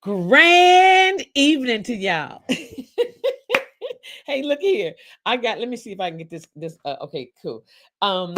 Grand evening to y'all. Hey, look here. Let me see if I can get this. Okay, cool. Um,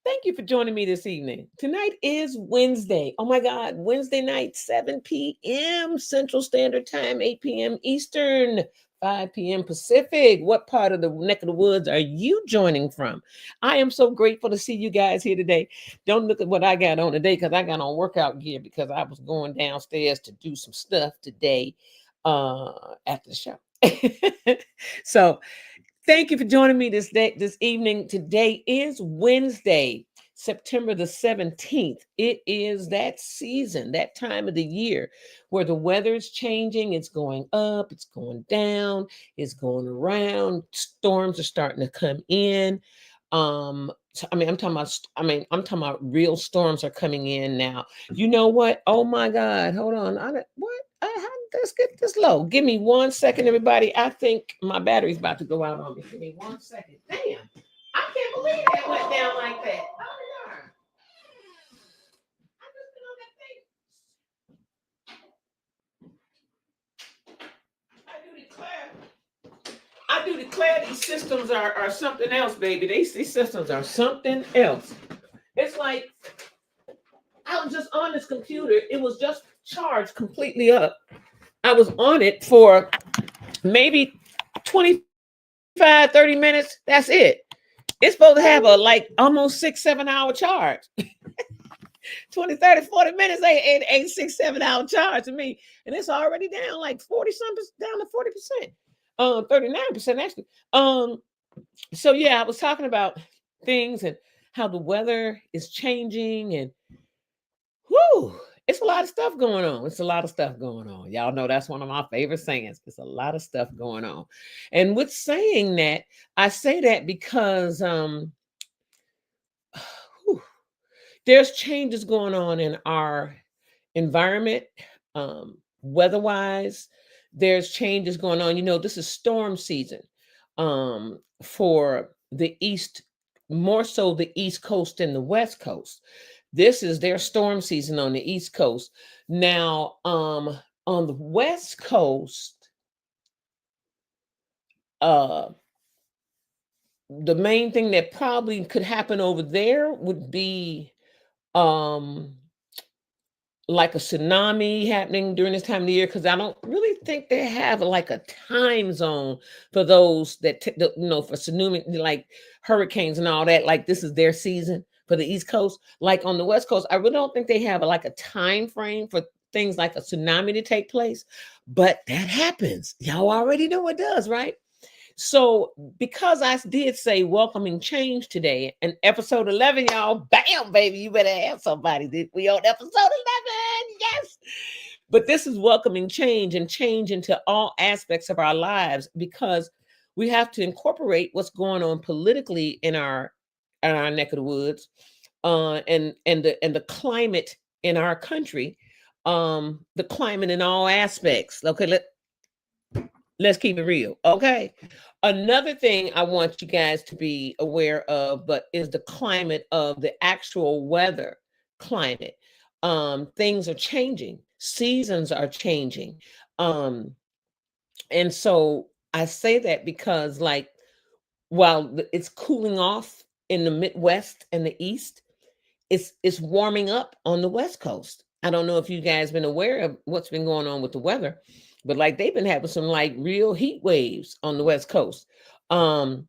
Thank you for joining me this evening. Tonight is Wednesday. Oh my God, Wednesday night, 7 p.m. Central Standard Time, 8 p.m. Eastern, 5 p.m. Pacific. What part of the neck of the woods are you joining from? I am so grateful to see you guys here today. Don't look at what I got on today because I got on workout gear because I was going downstairs to do some stuff today after the show. So thank you for joining me this evening. Today is Wednesday, September the 17th. It is that season, that time of the year where the weather is changing. It's going up, it's going down, it's going around. Storms are starting to come in. I'm talking about real storms are coming in now. You know what? Oh my God. Hold on. Let's get this low. Give me 1 second, everybody. I think my battery's about to go out on me. Give me 1 second. Damn. I can't believe that went down like that. Oh, darn. I just been on that thing. I do declare these systems are something else, baby. These systems are something else. It's like I was just on this computer. It was just charged completely up. I was on it for maybe 25, 30 minutes. That's it. It's supposed to have a like almost 6, 7 hour charge. 20, 30, 40 minutes ain't 6, 7 hour charge to me. And it's already down like 40 something, down to 40%. 39% actually. So yeah, I was talking about things and how the weather is changing and whoo, it's a lot of stuff going on. It's a lot of stuff going on. Y'all know that's one of my favorite sayings. It's a lot of stuff going on. And with saying that, I say that because whew, there's changes going on in our environment, weather-wise. There's changes going on. You know, this is storm season for the East, more so the East Coast and the West Coast. This is their storm season on the East Coast. Now, on the West Coast, uh, the main thing that probably could happen over there would be um like a tsunami happening during this time of the year because I don't really think they have like a time zone for those for tsunami, like hurricanes and all that. Like this is their season for the East Coast. Like on the West Coast, I really don't think they have like a time frame for things like a tsunami to take place, but that happens. Y'all already know it does, right? So, because I did say welcoming change today, and episode 11, y'all, bam, baby, you better have somebody. We on episode 11, yes. But this is welcoming change and change into all aspects of our lives because we have to incorporate what's going on politically in our neck of the woods, and the climate in our country, the climate in all aspects. Okay, let's keep it real. Okay. Another thing I want you guys to be aware of, but is the climate of the actual weather climate. Things are changing, seasons are changing. Um, and so I say that because, like, while it's cooling off in the Midwest and the East, it's warming up on the West Coast. I don't know if you guys been aware of what's been going on with the weather, but like they've been having some like real heat waves on the West Coast. Um,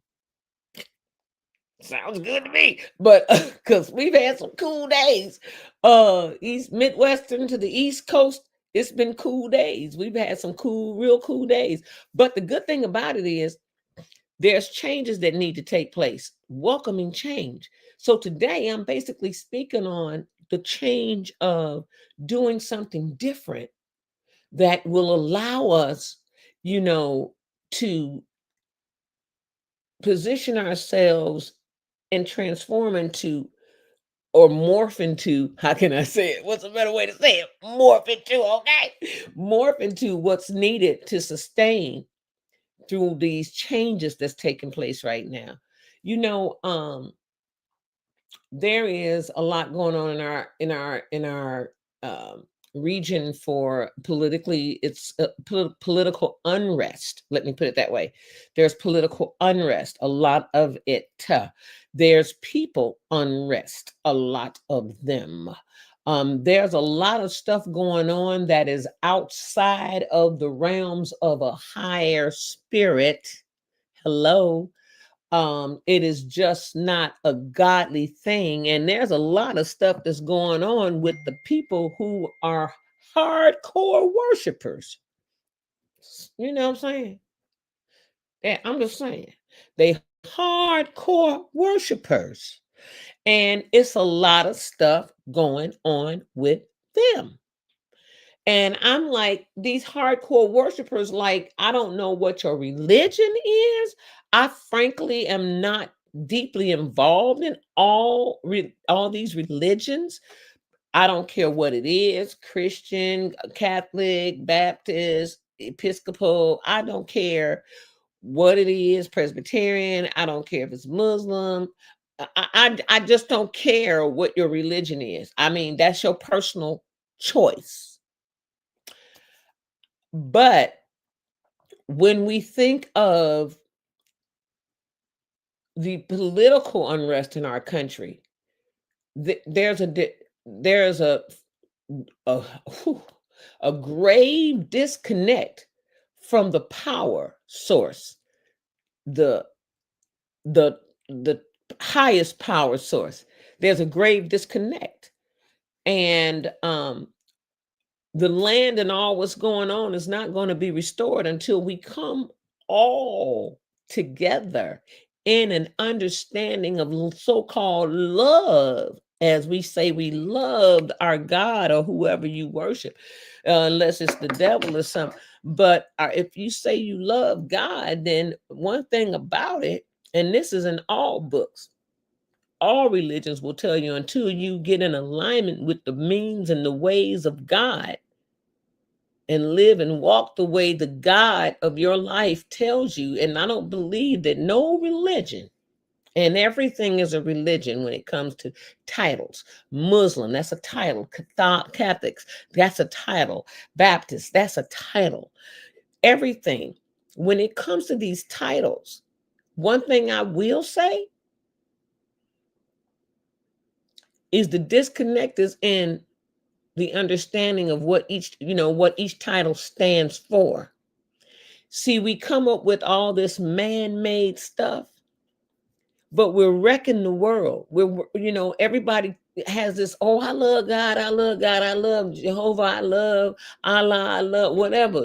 Sounds good to me. But because we've had some cool days. East Midwestern to the East Coast, it's been cool days. We've had some real cool days. But the good thing about it is there's changes that need to take place, welcoming change. So today I'm basically speaking on the change of doing something different that will allow us, you know, to position ourselves and transform into or morph into, how can I say it? What's a better way to say it? Morph into, okay? Morph into what's needed to sustain through these changes that's taking place right now. You know, there is a lot going on in our um, region for politically, it's political unrest. Let me put it that way. There's political unrest, a lot of it. There's people unrest, a lot of them. There's a lot of stuff going on that is outside of the realms of a higher spirit. Hello. It is just not a godly thing. And there's a lot of stuff that's going on with the people who are hardcore worshipers. You know what I'm saying? Yeah, I'm just saying. They hardcore worshipers. And it's a lot of stuff going on with them. And I'm like, these hardcore worshipers, like, I don't know what your religion is. I frankly am not deeply involved in all these religions. I don't care what it is, Christian, Catholic, Baptist, Episcopal. I don't care what it is, Presbyterian. I don't care if it's Muslim. I just don't care what your religion is. I mean, that's your personal choice. But when we think of the political unrest in our country, there's a whew, a grave disconnect from the power source, the the the highest power source. There's a grave disconnect, and the land and all what's going on is not going to be restored until we come all together in an understanding of so-called love, as we say we loved our God or whoever you worship, unless it's the devil or something. But if you say you love God, then one thing about it, and this is in all books, all religions will tell you, until you get in alignment with the means and the ways of God and live and walk the way the God of your life tells you. And I don't believe that no religion, and everything is a religion when it comes to titles. Muslim, that's a title. Catholics, that's a title. Baptist, that's a title. Everything. When it comes to these titles, one thing I will say is the disconnect is in the understanding of what each title stands for. See, we come up with all this man-made stuff, but we're wrecking the world. Everybody has this, oh, I love God, I love God, I love Jehovah, I love Allah, I love whatever,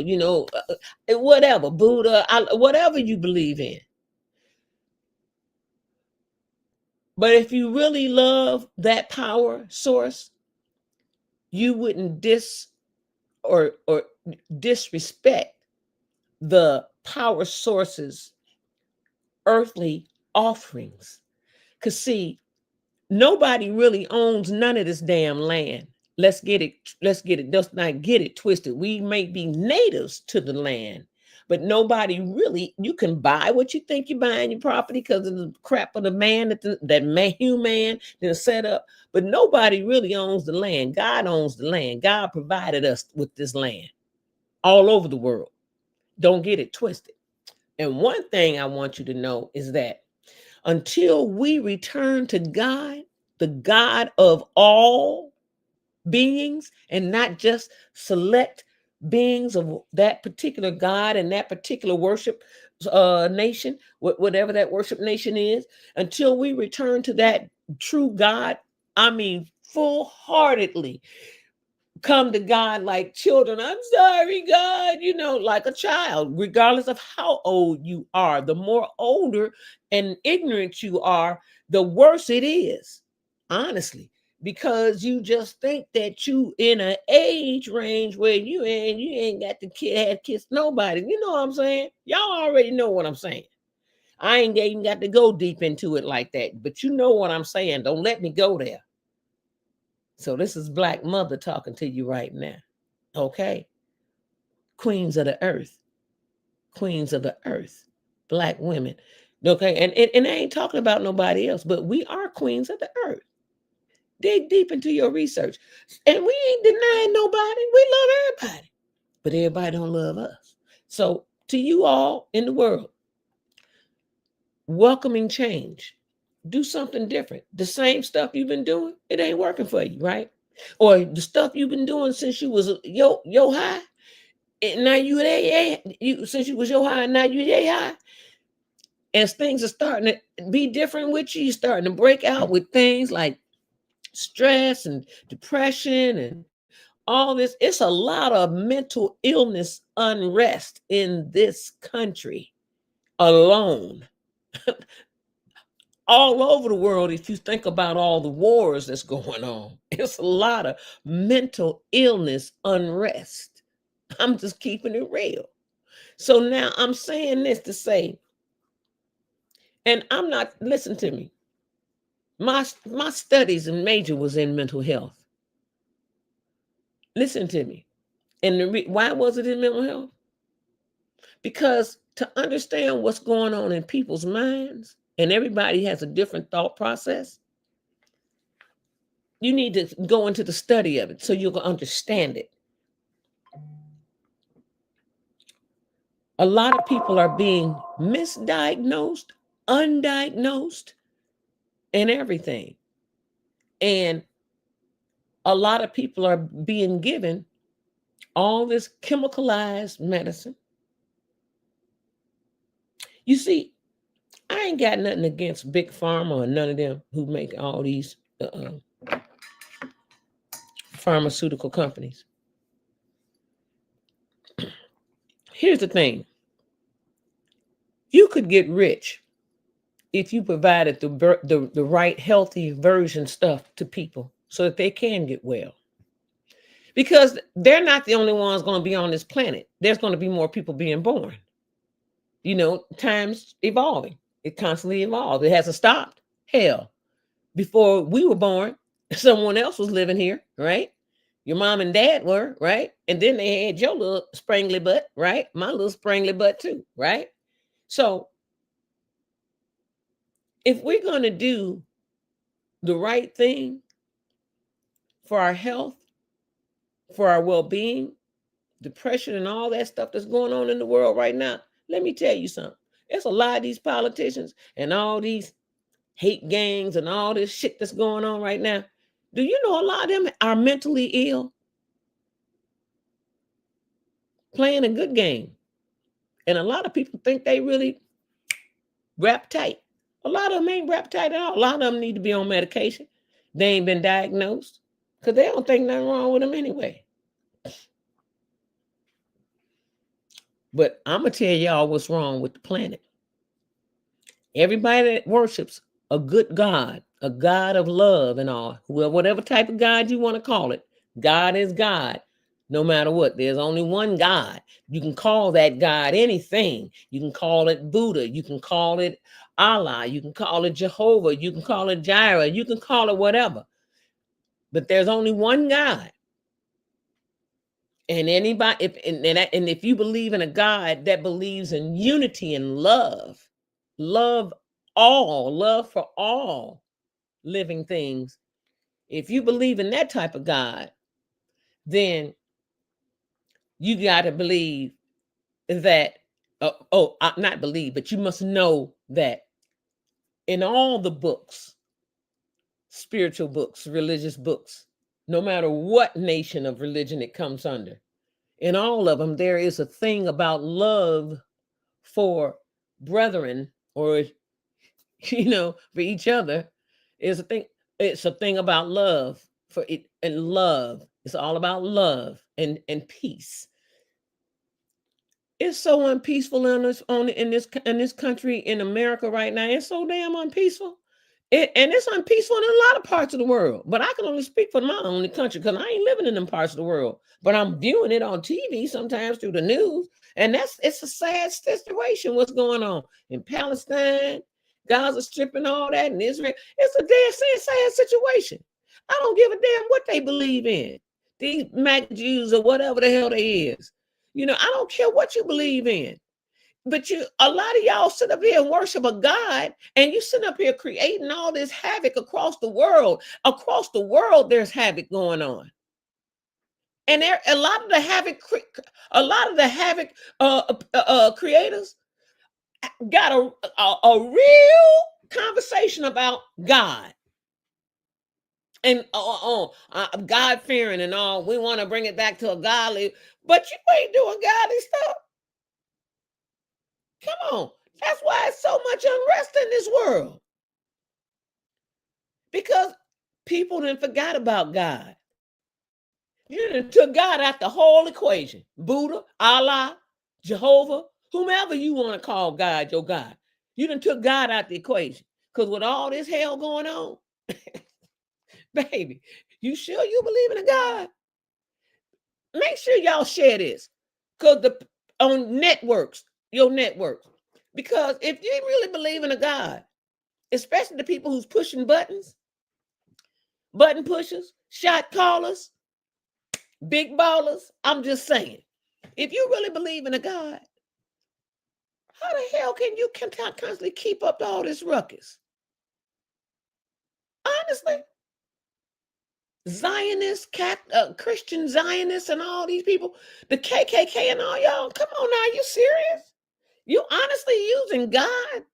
whatever, Buddha, whatever you believe in. But if you really love that power source, you wouldn't or disrespect the power source's earthly offerings. Because see, nobody really owns none of this damn land. Let's not get it twisted. We may be natives to the land, but nobody really, you can buy what you think you're buying your property because of the crap of the man that human then set up. But nobody really owns the land. God owns the land. God provided us with this land all over the world. Don't get it twisted. And one thing I want you to know is that until we return to God, the God of all beings, and not just select beings of that particular God and that particular worship nation, whatever that worship nation is, until we return to that true God, I mean, full-heartedly come to God like children. I'm sorry, God, like a child, regardless of how old you are. The more older and ignorant you are, the worse it is, honestly, because you just think that you in an age range where you ain't got to kiss nobody. You know what I'm saying? Y'all already know what I'm saying. I ain't even got to go deep into it like that, but you know what I'm saying. Don't let me go there. So this is Black Mother talking to you right now. Okay. Queens of the earth. Queens of the earth. Black women. Okay. And I ain't talking about nobody else, but we are queens of the earth. Dig deep into your research. And we ain't denying nobody. We love everybody. But everybody don't love us. So to you all in the world, welcoming change. Do something different. The same stuff you've been doing, it ain't working for you, right? Or the stuff you've been doing since you was yo high, and now you you since you was yo high, and now you yay high. As things are starting to be different with you, you're starting to break out with things like stress and depression and all this. It's a lot of mental illness, unrest in this country alone. All over the world, if you think about all the wars that's going on, it's a lot of mental illness, unrest. I'm just keeping it real. So now I'm saying this to say, and I'm not, listen to me. My studies and major was in mental health. Listen to me. And why was it in mental health? Because to understand what's going on in people's minds, and everybody has a different thought process, you need to go into the study of it so you'll understand it. A lot of people are being misdiagnosed, undiagnosed, and everything. And a lot of people are being given all this chemicalized medicine. You see, I ain't got nothing against Big Pharma or none of them who make all these pharmaceutical companies. Here's the thing. You could get rich if you provided the right healthy version stuff to people so that they can get well. Because they're not the only ones going to be on this planet. There's going to be more people being born. You know, time's evolving. It constantly evolves. It hasn't stopped. Hell, before we were born, someone else was living here, right? Your mom and dad were, right? And then they had your little sprangly butt, right? My little sprangly butt too, right? So if we're going to do the right thing for our health, for our well-being, depression and all that stuff that's going on in the world right now, let me tell you something. There's a lot of these politicians and all these hate gangs and all this shit that's going on right now. Do you know a lot of them are mentally ill? Playing a good game. And a lot of people think they really rap tight. A lot of them ain't rap tight at all. A lot of them need to be on medication. They ain't been diagnosed because they don't think nothing wrong with them anyway. But I'm going to tell y'all what's wrong with the planet. Everybody that worships a good God, a God of love and all, whatever type of God you want to call it, God is God. No matter what, there's only one God. You can call that God anything. You can call it Buddha. You can call it Allah. You can call it Jehovah. You can call it Jireh. You can call it whatever. But there's only one God. And anybody, if you believe in a God that believes in unity and love for all living things, if you believe in that type of God, then you got to believe that, not believe, but you must know that in all the books, spiritual books, religious books, no matter what nation of religion it comes under, in all of them, there is a thing about love for brethren, or, for each other. Is a thing. It's a thing about love for it, and love. It's all about love and peace. It's so unpeaceful in this country, in America right now. It's so damn unpeaceful. And it's unpeaceful in a lot of parts of the world. But I can only speak for my own country because I ain't living in them parts of the world. But I'm viewing it on TV sometimes through the news. And it's a sad situation what's going on in Palestine, Gaza Strip and all that, in Israel. It's a damn sad situation. I don't give a damn what they believe in. These Mac Jews or whatever the hell they is. I don't care what you believe in. But a lot of y'all sit up here and worship a God, and you sit up here creating all this havoc across the world. Across the world, there's havoc going on. And there, a lot of the havoc creators got a real conversation about God and God fearing and all. We want to bring it back to a godly, but you ain't doing godly stuff. Come on. That's why it's so much unrest in this world. Because people done forgot about God. You done took God out the whole equation. Buddha, Allah, Jehovah, whomever you want to call God, your God. You done took God out the equation. Because with all this hell going on, baby, you sure you believe in a God? Make sure y'all share this. Because on networks, your networks. Because if you really believe in a God, especially the people who's pushing buttons, button pushers, shot callers, big ballers, I'm just saying, if you really believe in a God, how the hell can you constantly keep up all this ruckus? Honestly, Zionists, Christian Zionists, and all these people, the KKK and all y'all, come on now, you serious? You honestly using God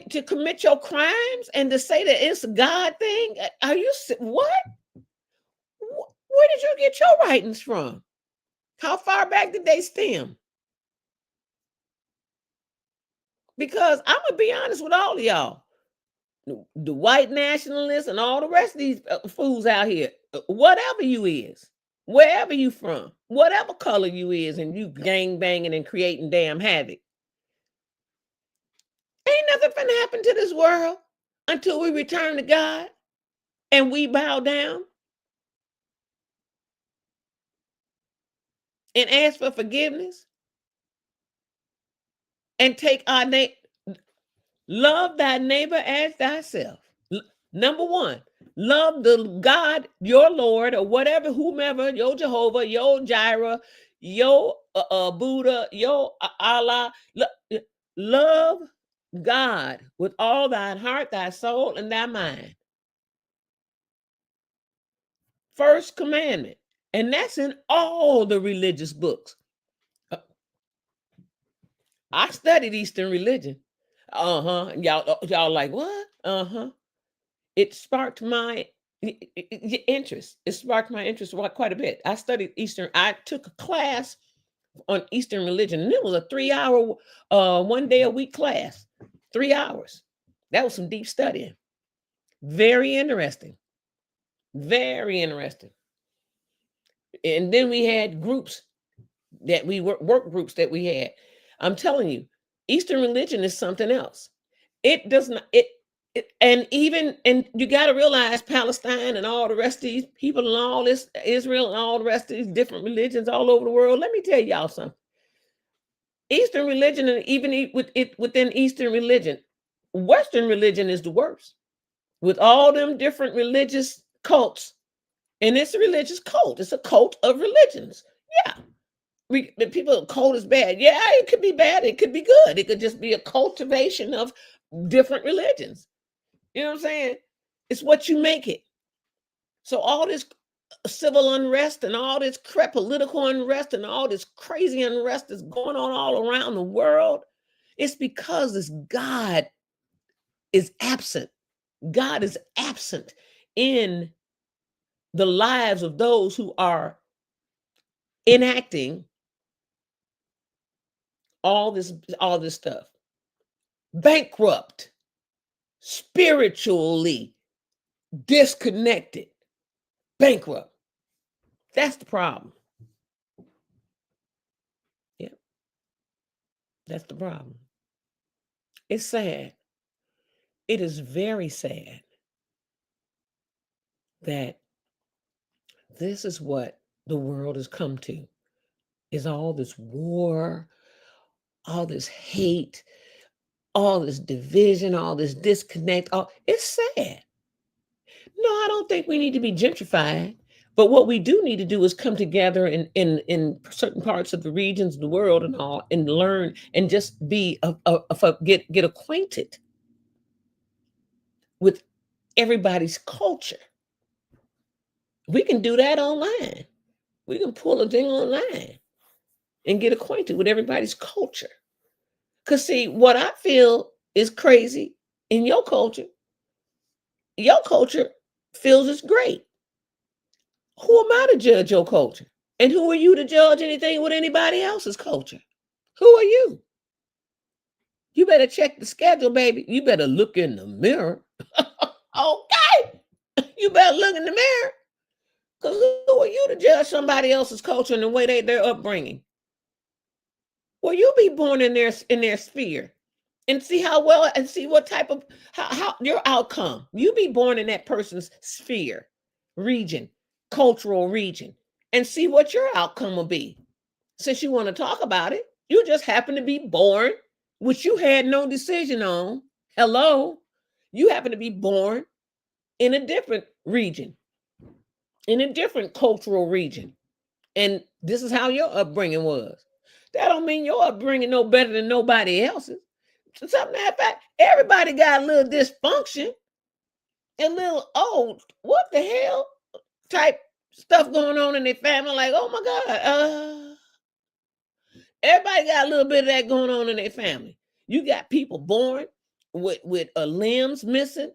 to commit your crimes and to say that it's a God thing? Are you what? Where did you get your writings from? How far back did they stem? Because I'm gonna be honest with all of y'all, the white nationalists and all the rest of these fools out here, whatever you is, wherever you from, whatever color you is, and you gang banging and creating damn havoc, ain't nothing finna happen to this world until we return to God and we bow down and ask for forgiveness and take our name. Love thy neighbor as thyself. Number one, love the God, your Lord, or whatever, whomever, your Jehovah, your Jireh, your Buddha, your Allah. Love God with all thine heart, thy soul, and thy mind. First commandment. And that's in all the religious books. I studied Eastern religion. Y'all like, what? It sparked my interest. It sparked my interest quite a bit. I studied Eastern. I took a class on Eastern religion, and it was a 3-hour, 1 day a week class. 3 hours. That was some deep studying. Very interesting. Very interesting. And then we had groups that we work groups that we had. I'm telling you, Eastern religion is something else. It does not. And you got to realize Palestine and all the rest of these people and all this Israel and all the rest of these different religions all over the world. Let me tell y'all something. Eastern religion, and even within Eastern religion, Western religion is the worst. With all them different religious cults, and it's a religious cult. It's a cult of religions. Yeah. People, cult is bad. Yeah, it could be bad. It could be good. It could just be a cultivation of different religions. You know what I'm saying? It's what you make it. So all this civil unrest and all this political unrest and all this crazy unrest that's going on all around the world, it's because this God is absent. God is absent in the lives of those who are enacting all this stuff. Bankrupt, spiritually disconnected, bankrupt. That's the problem. Yeah. That's the problem. It's sad. It is very sad that this is what the world has come to, is all this war, all this hate, all this division, all this disconnect. It's sad. No, I don't think we need to be gentrified. But what we do need to do is come together in certain parts of the regions of the world and all, and learn and just be get acquainted with everybody's culture. We can do that online. We can pull a thing online and get acquainted with everybody's culture. Because, see, what I feel is crazy in your culture feels it's great. Who am I to judge your culture? And who are you to judge anything with anybody else's culture? Who are you? You better check the schedule, baby. You better look in the mirror. Okay. You better look in the mirror. Because who are you to judge somebody else's culture and the way their upbringing? Well, you be born in their sphere and see how well and see what type of how your outcome. You be born in that person's sphere, region, cultural region, and see what your outcome will be. Since you want to talk about it, you just happen to be born, which you had no decision on. Hello. You happen to be born in a different region, in a different cultural region. And this is how your upbringing was. That don't mean your upbringing no better than nobody else's. Something that fact, everybody got a little dysfunction, a little what the hell type stuff going on in their family. Like, oh my God, everybody got a little bit of that going on in their family. You got people born with limbs missing.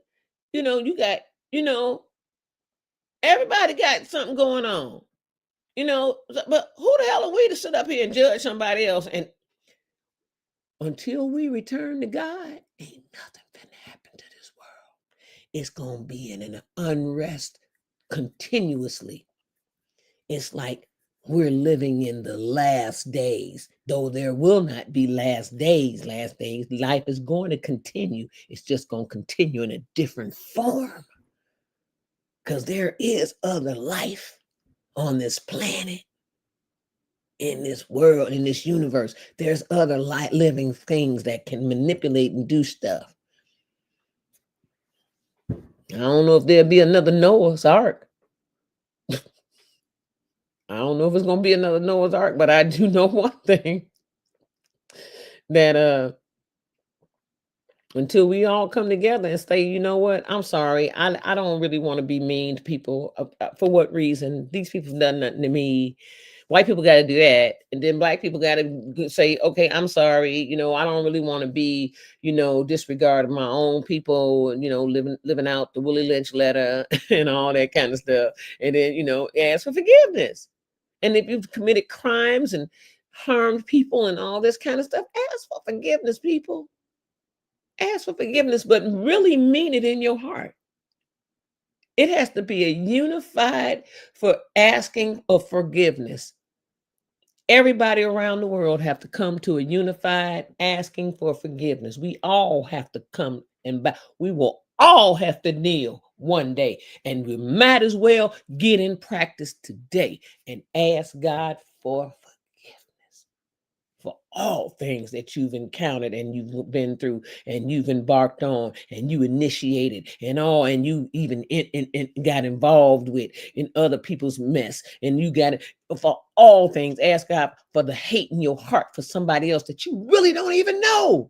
You got everybody got something going on. But who the hell are we to sit up here and judge somebody else? And until we return to God, ain't nothing finna happen to this world. It's gonna be in an unrest continuously. It's like we're living in the last days, though there will not be last days. Last days, life is going to continue. It's just going to continue in a different form because there is other life on this planet, in this world, in this universe. There's other living things that can manipulate and do stuff. I don't know if there'll be another Noah's Ark. I don't know if it's going to be another Noah's Ark, but I do know one thing, that until we all come together and say, you know what, I'm sorry, I don't really want to be mean to people. For what reason? These people have done nothing to me. White people got to do that, and then black people got to say, okay, I'm sorry, I don't really want to be, disregard of my own people, living out the Willie Lynch letter and all that kind of stuff, and then ask for forgiveness. And if you've committed crimes and harmed people and all this kind of stuff, ask for forgiveness, people. Ask for forgiveness, but really mean it in your heart. It has to be a unified for asking of forgiveness. Everybody around the world have to come to a unified asking for forgiveness. We all have to come and back. We will all have to kneel one day, and we might as well get in practice today and ask God for forgiveness for all things that you've encountered and you've been through and you've embarked on and you initiated and you even got involved with in other people's mess, and you got it for all things. Ask God for the hate in your heart for somebody else that you really don't even know.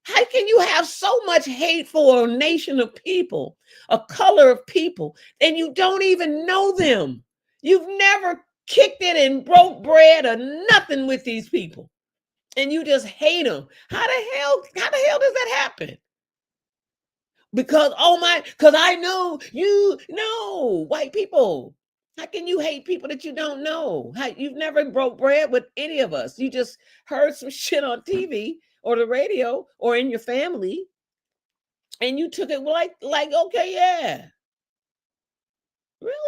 How can you have so much hate for a nation of people, a color of people, and you don't even know them? You've never kicked it and broke bread or nothing with these people, and you just hate them. How the hell does that happen? Because I know you know white people. How can you hate people that you don't know? You've never broke bread with any of us. You just heard some shit on TV or the radio or in your family, and you took it like okay, yeah, really.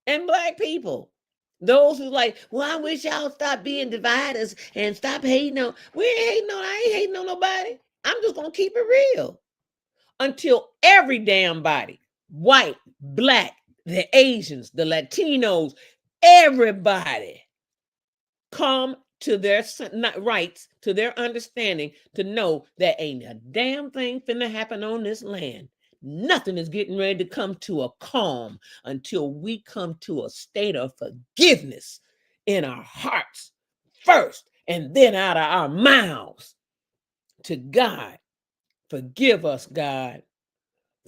And black people, those who like, well, I wish y'all stop being dividers and stop hating on. I ain't hating on nobody. I'm just gonna keep it real until every damn body, white, black, the Asians, the Latinos, everybody come to their rights, to their understanding, to know that ain't a damn thing finna happen on this land. Nothing is getting ready to come to a calm until we come to a state of forgiveness in our hearts first, and then out of our mouths to God. Forgive us, God,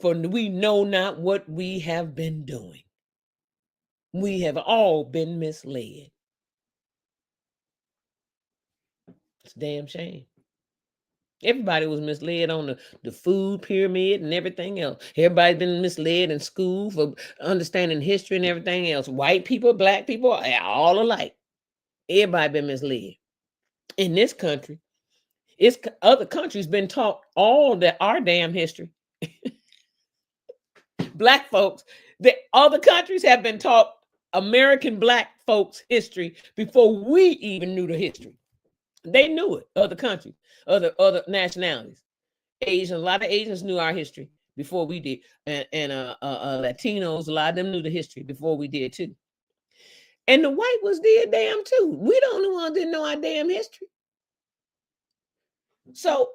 for we know not what we have been doing. We have all been misled. It's a damn shame. Everybody was misled on the food pyramid and everything else. Everybody's been misled in school for understanding history and everything else. White people, black people, all alike. Everybody been misled. In this country, other countries been taught all our damn history. Black folks, the other countries have been taught American black folks' history before we even knew the history. They knew it. Other countries, other nationalities. Asians, a lot of Asians knew our history before we did, and Latinos, a lot of them knew the history before we did too. And the white ones did damn too. We the only ones didn't know our damn history. So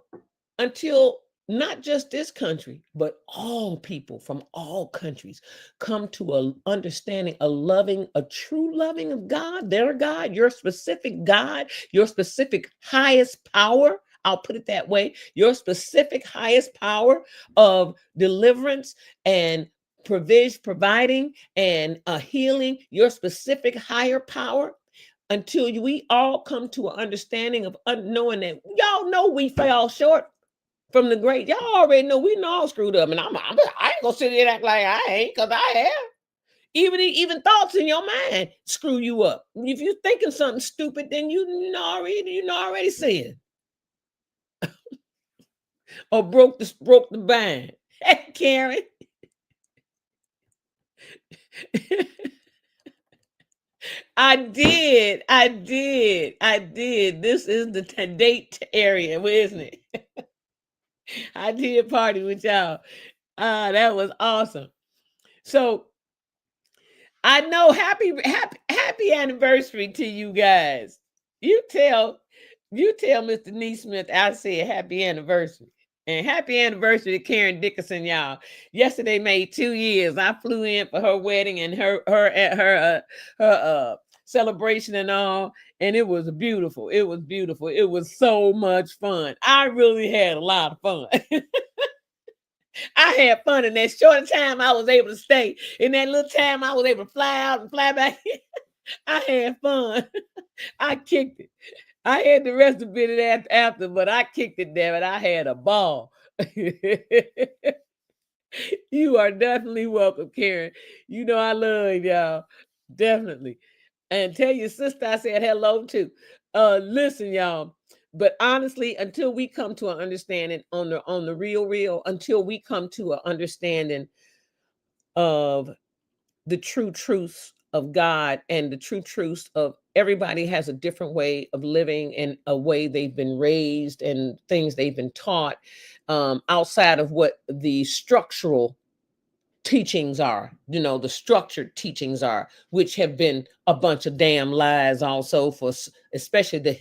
until not just this country, but all people from all countries come to a understanding, a true loving of God, their God, your specific God, your specific highest power. I'll put it that way. Your specific highest power of deliverance and providing and healing, your specific higher power. Until we all come to an understanding of knowing that y'all know we fell short from the great. Y'all already know we all screwed up, and I ain't gonna sit here and act like I ain't, because I have. Even thoughts in your mind screw you up. If you're thinking something stupid, then you already sin or broke the bind. Hey, Karen. I did. This is the date area, isn't it? I did party with y'all. That was awesome. So I know happy anniversary to you guys. You tell Mr. Neesmith I said happy anniversary. And happy anniversary to Karen Dickerson, y'all. Yesterday made 2 years. I flew in for her wedding and her celebration and all, and it was beautiful. It was beautiful. It was so much fun. I really had a lot of fun. I had fun in that short time I was able to stay. In that little time I was able to fly out and fly back. I had fun. I kicked it. I had the rest of it after, but I kicked it, damn it. I had a ball. You are definitely welcome, Karen. You know I love y'all. Definitely. And tell your sister I said hello too. Listen, y'all. But honestly, until we come to an understanding on the real, until we come to an understanding of the true truths of God and the true truths of everybody has a different way of living and a way they've been raised and things they've been taught outside of what the structural teachings are, the structured teachings are, which have been a bunch of damn lies also, for especially the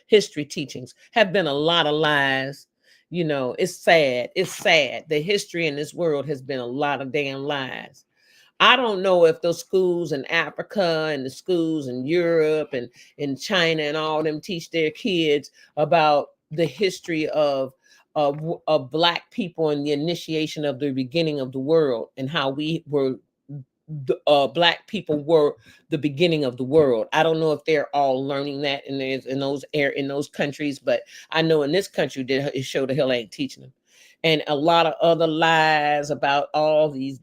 history teachings have been a lot of lies. It's sad. The history in this world has been a lot of damn lies. I don't know if those schools in Africa and the schools in Europe and in China and all them teach their kids about the history of Black people and the initiation of the beginning of the world and how we were Black people were the beginning of the world. I don't know if they're all learning that in those countries, but I know in this country it sure the hell ain't teaching them. And a lot of other lies about all these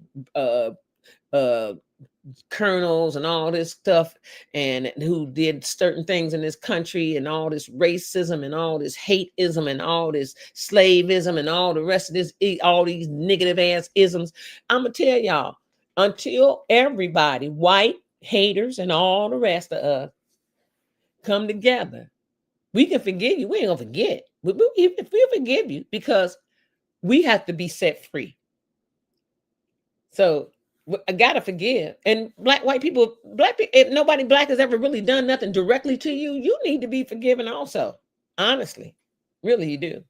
colonels and all this stuff, and who did certain things in this country, and all this racism and all this hateism and all this slaveism and all the rest of this, all these negative ass isms. I'm gonna tell y'all, until everybody, white haters and all the rest of us, come together, we can forgive you. We ain't gonna forget. If we forgive you, because we have to be set free. So I gotta forgive. And white people, if nobody Black has ever really done nothing directly to you, you need to be forgiven also. Honestly, really, you do.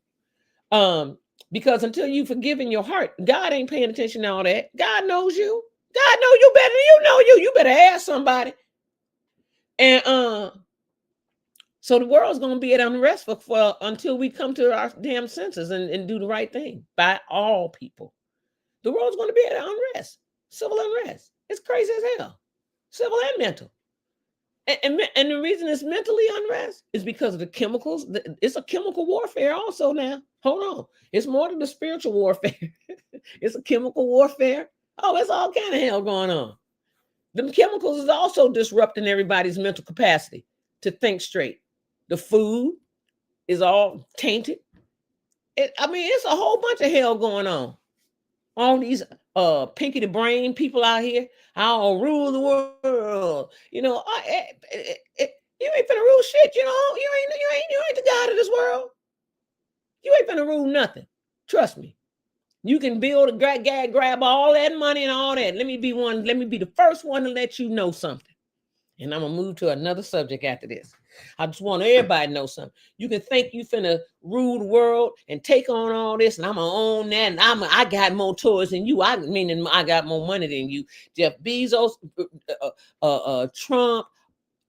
Because until you forgive in your heart, God ain't paying attention to all that. God knows you. God knows you better than you know you. You better ask somebody. And so the world's gonna be at unrest for until we come to our damn senses and do the right thing by all people. The world's gonna be at unrest, civil unrest. It's crazy as hell. Civil and mental. And the reason it's mentally unrest is because of the chemicals. It's a chemical warfare also now. Hold on. It's more than the spiritual warfare. It's a chemical warfare. Oh, it's all kind of hell going on. The chemicals is also disrupting everybody's mental capacity to think straight. The food is all tainted. It's a whole bunch of hell going on. All these pinky the brain people out here, I'll rule the world. You know, you ain't finna rule shit. You know, you ain't the god of this world. You ain't finna rule nothing. Trust me. You can build a grab all that money and all that. Let me be the first one to let you know something. And I'm gonna move to another subject after this. I just want everybody to know something. You can think you finna rule the world and take on all this, and I'm gonna own that, and I got more toys than you. I got more money than you. Jeff Bezos, Trump,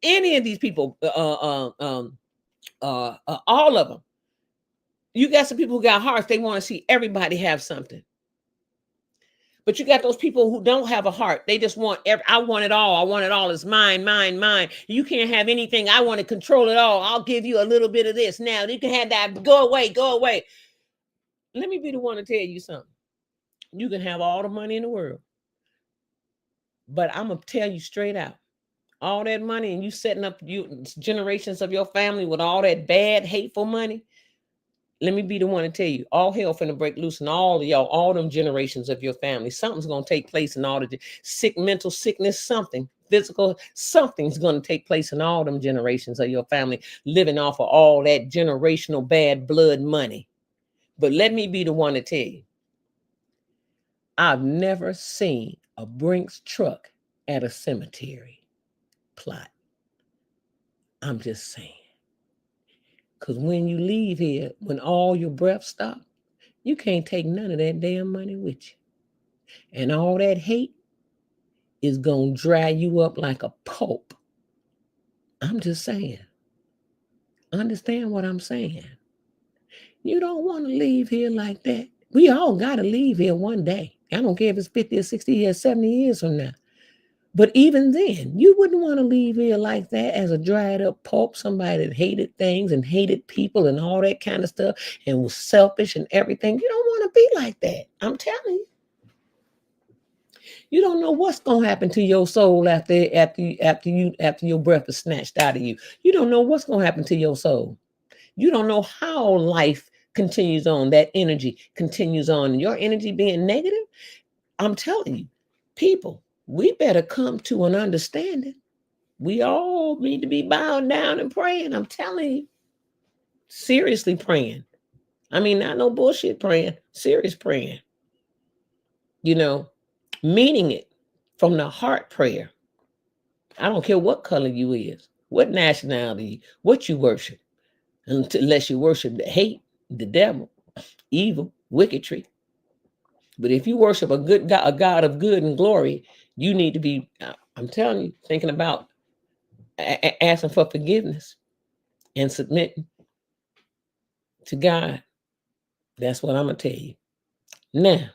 any of these people, all of them. You got some people who got hearts. They want to see everybody have something. But you got those people who don't have a heart. They just want I want it all. I want it all. It's mine, mine, mine. You can't have anything. I want to control it all. I'll give you a little bit of this. Now you can have that. Go away, go away. Let me be the one to tell you something. You can have all the money in the world. But I'm going to tell you straight out. All that money and you setting up generations of your family with all that bad, hateful money. Let me be the one to tell you, all hell finna break loose in all of y'all, all them generations of your family. Something's gonna take place in all the mental sickness, something physical, something's gonna take place in all them generations of your family, living off of all that generational bad blood money. But let me be the one to tell you, I've never seen a Brinks truck at a cemetery plot. I'm just saying. Because when you leave here, when all your breath stops, you can't take none of that damn money with you. And all that hate is going to dry you up like a pulp. I'm just saying. Understand what I'm saying. You don't want to leave here like that. We all got to leave here one day. I don't care if it's 50 or 60 years, 70 years from now. But even then, you wouldn't want to leave here like that as a dried up pulp, somebody that hated things and hated people and all that kind of stuff and was selfish and everything. You don't want to be like that. I'm telling you. You don't know what's going to happen to your soul after your breath is snatched out of you. You don't know what's going to happen to your soul. You don't know how life continues on. That energy continues on. And your energy being negative, I'm telling you, people, we better come to an understanding. We all need to be bowing down and praying. I'm telling you. Seriously praying. I mean, not no bullshit praying. Serious praying. You know, meaning it from the heart prayer. I don't care what color you is, what nationality, what you worship. Unless you worship the hate, the devil, evil, wickedry. But if you worship a good God, a God of good and glory, you need to be, I'm telling you, thinking about asking for forgiveness and submitting to God. That's what I'm going to tell you. Now,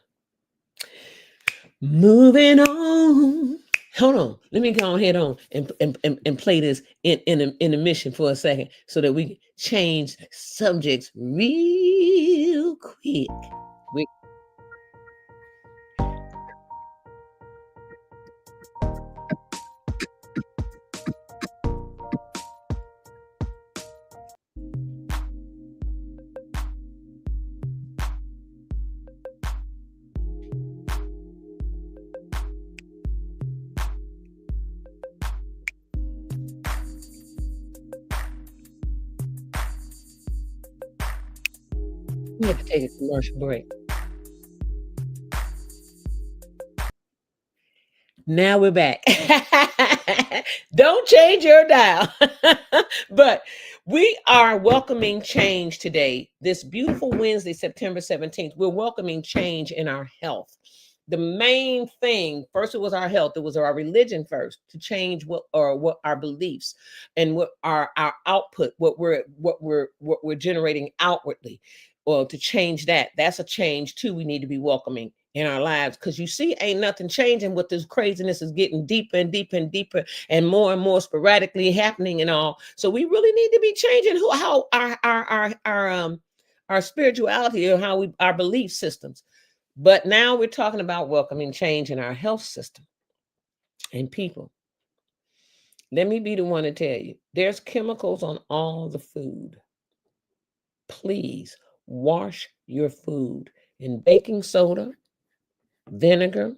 moving on. Hold on. Let me go ahead on and play this in a mission for a second so that we change subjects real quick. We have to take a commercial break. Now we're back. Don't change your dial. But we are welcoming change today. This beautiful Wednesday, September 17th, we're welcoming change in our health. The main thing, first it was our health, it was our religion first to change what our beliefs and what our output, what we're generating outwardly. Well, to change that, that's a change too. We need to be welcoming in our lives, because you see, ain't nothing changing with this craziness is getting deeper and deeper and deeper and more sporadically happening and all. So we really need to be changing how our spirituality, or how we our belief systems. But now we're talking about welcoming change in our health system and people. Let me be the one to tell you, there's chemicals on all the food. Please wash your food in baking soda, vinegar,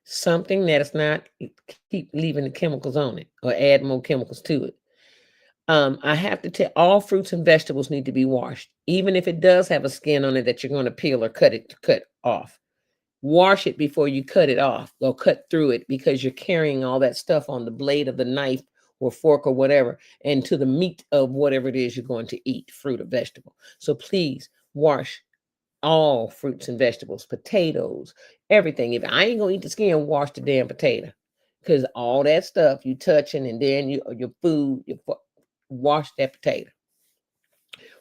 something that is not keep leaving the chemicals on it or add more chemicals to it. I have to tell, all fruits and vegetables need to be washed, even if it does have a skin on it that you're going to peel or cut off. Wash it before you cut it off or cut through it, because you're carrying all that stuff on the blade of the knife or fork or whatever, and to the meat of whatever it is you're going to eat, fruit or vegetable. So please wash all fruits and vegetables, potatoes, everything. If I ain't gonna eat the skin, wash the damn potato, because all that stuff you touching, and then your food, wash that potato.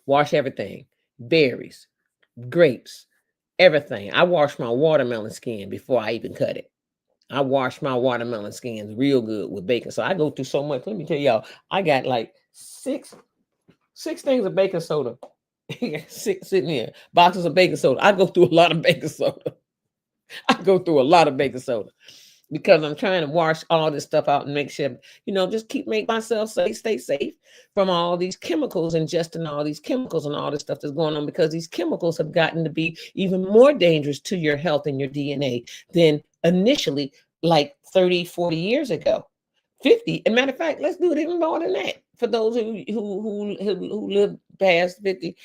Wash everything, berries, grapes, everything. I wash my watermelon skin before I even cut it. I wash my watermelon skins real good with baking. So I go through so much. Let me tell y'all, I got like six things of baking soda sitting here, boxes of baking soda. I go through a lot of baking soda. I go through a lot of baking soda, because I'm trying to wash all this stuff out and make sure, just make myself safe, stay safe from all these chemicals, ingesting all these chemicals and all this stuff that's going on, because these chemicals have gotten to be even more dangerous to your health and your DNA than initially, like 30, 40 years ago. 50. And matter of fact, let's do it even more than that. For those who live past 50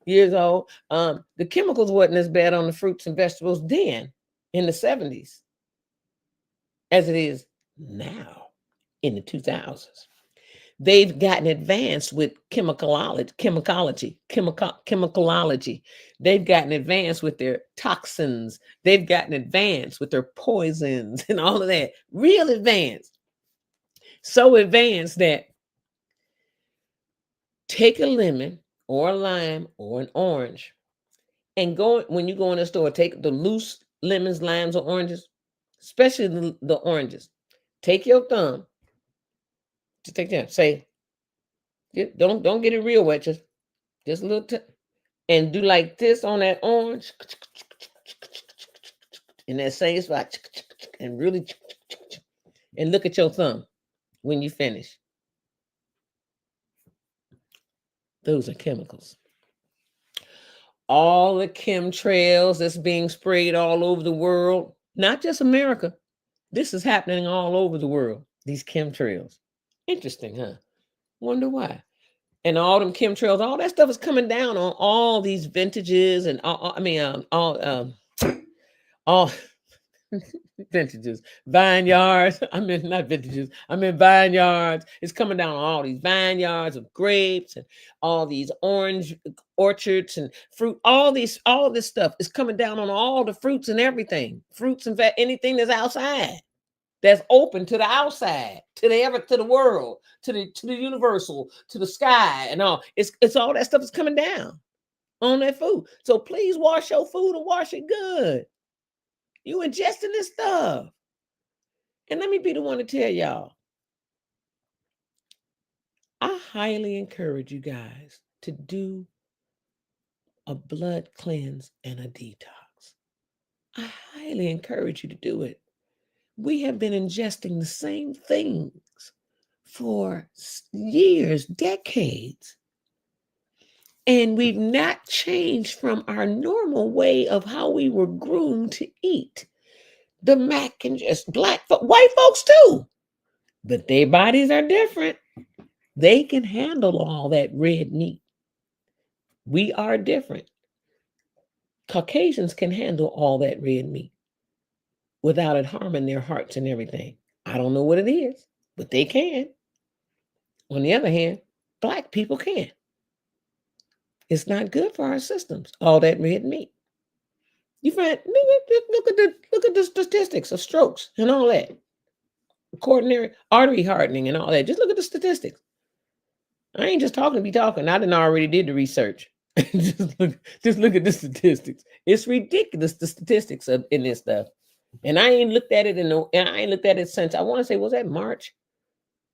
years old, the chemicals wasn't as bad on the fruits and vegetables then in the 70s as it is now in the 2000s. They've gotten advanced with chemicalology. They've gotten advanced with their toxins. They've gotten advanced with their poisons and all of that. Real advanced. So advanced that take a lemon or a lime or an orange, and when you go in the store, take the loose lemons, limes, or oranges, especially the oranges. Take your thumb. Just take them. Say, don't get it real wet. Just a little, and do like this on that orange, in that same spot, and really, and look at your thumb when you finish. Those are chemicals. All the chemtrails that's being sprayed all over the world, not just America. This is happening all over the world. These chemtrails. Interesting, huh? Wonder why. And all them chemtrails, all that stuff is coming down on all these vintages and all vintages, vineyards. I mean, not vintages. I mean vineyards. It's coming down on all these vineyards of grapes and all these orange orchards and fruit. All this stuff is coming down on all the fruits and everything. Fruits and anything that's outside, that's open to the outside, to the world, to the universal, to the sky, and all. It's all that stuff is coming down on that food. So please wash your food and wash it good. You ingesting this stuff. And let me be the one to tell y'all, I highly encourage you guys to do a blood cleanse and a detox. I highly encourage you to do it. We have been ingesting the same things for years, decades. And we've not changed from our normal way of how we were groomed to eat. The Mac and just white folks too. But their bodies are different. They can handle all that red meat. We are different. Caucasians can handle all that red meat without it harming their hearts and everything. I don't know what it is. but they can. On the other hand, black people can. It's not good for our systems, all that red meat. You find look at the statistics of strokes and all that, coronary artery hardening and all that. Just look at the statistics. I ain't just talking to be talking. I done already did the research. just look at the statistics. It's ridiculous the statistics in this stuff. And I ain't looked at it and I ain't looked at it since, I want to say, was that March?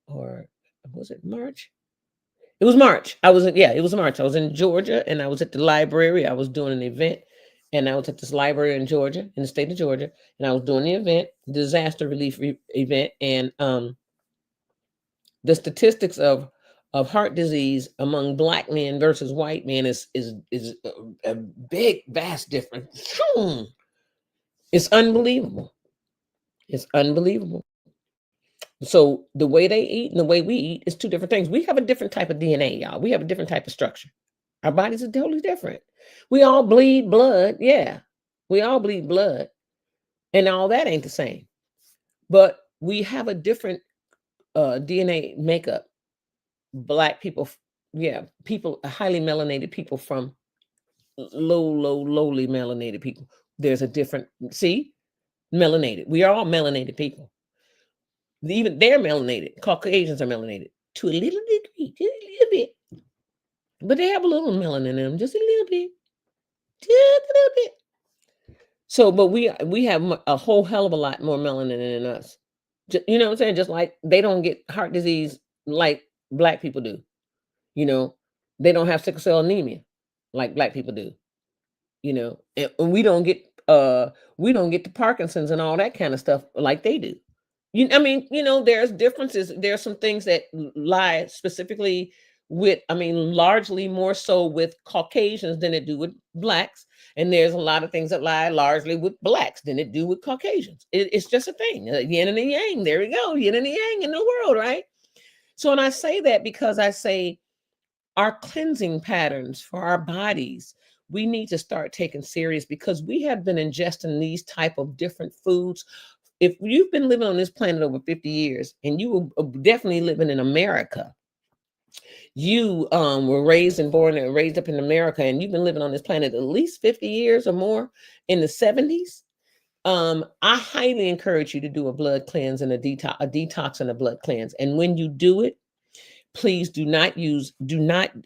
Or was it March? It was March. It was March. I was in Georgia and I was at the library. I was doing an event and I was at this library in Georgia, in the state of Georgia, and I was doing the event, disaster relief event, and the statistics of heart disease among black men versus white men is a big, vast difference. It's unbelievable. It's unbelievable. So the way they eat and the way we eat is two different things. We have a different type of DNA, y'all. We have a different type of structure. Our bodies are totally different. We all bleed blood. Yeah, we all bleed blood. And all that ain't the same. But we have a different DNA makeup. Black people, people, highly melanated people from lowly melanated people. There's a different, see, melanated. We are all melanated people. Even they're melanated. Caucasians are melanated to a little degree, just a little bit. But they have a little melanin in them, just a little bit. Just a little bit. So, but we have a whole hell of a lot more melanin in us. You know what I'm saying? Just like they don't get heart disease like black people do. You know, they don't have sickle cell anemia like black people do. You know, and we don't get the Parkinson's and all that kind of stuff like they do. There's differences. There's some things that lie specifically with, largely more so with Caucasians than it do with blacks. And there's a lot of things that lie largely with blacks than it do with Caucasians. It's just a thing. Yin and the yang. There we go. Yin and the yang in the world, right? So, and I say that because I say our cleansing patterns for our bodies, we need to start taking serious because we have been ingesting these type of different foods. If you've been living on this planet over 50 years and you were definitely living in America, you were raised and born and raised up in America, and you've been living on this planet at least 50 years or more in the 70s, I highly encourage you to do a blood cleanse and a detox and a blood cleanse. And when you do it, please do not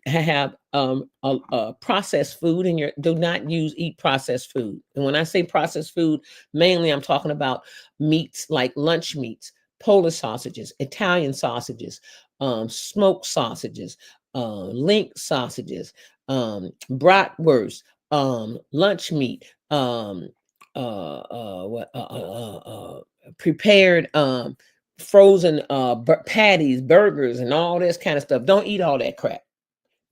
have a processed food in your, eat processed food. And when I say processed food, mainly I'm talking about meats like lunch meats, Polish sausages, Italian sausages, smoked sausages, link sausages, bratwurst, lunch meat, prepared frozen patties, burgers, and all this kind of stuff. Don't eat all that crap.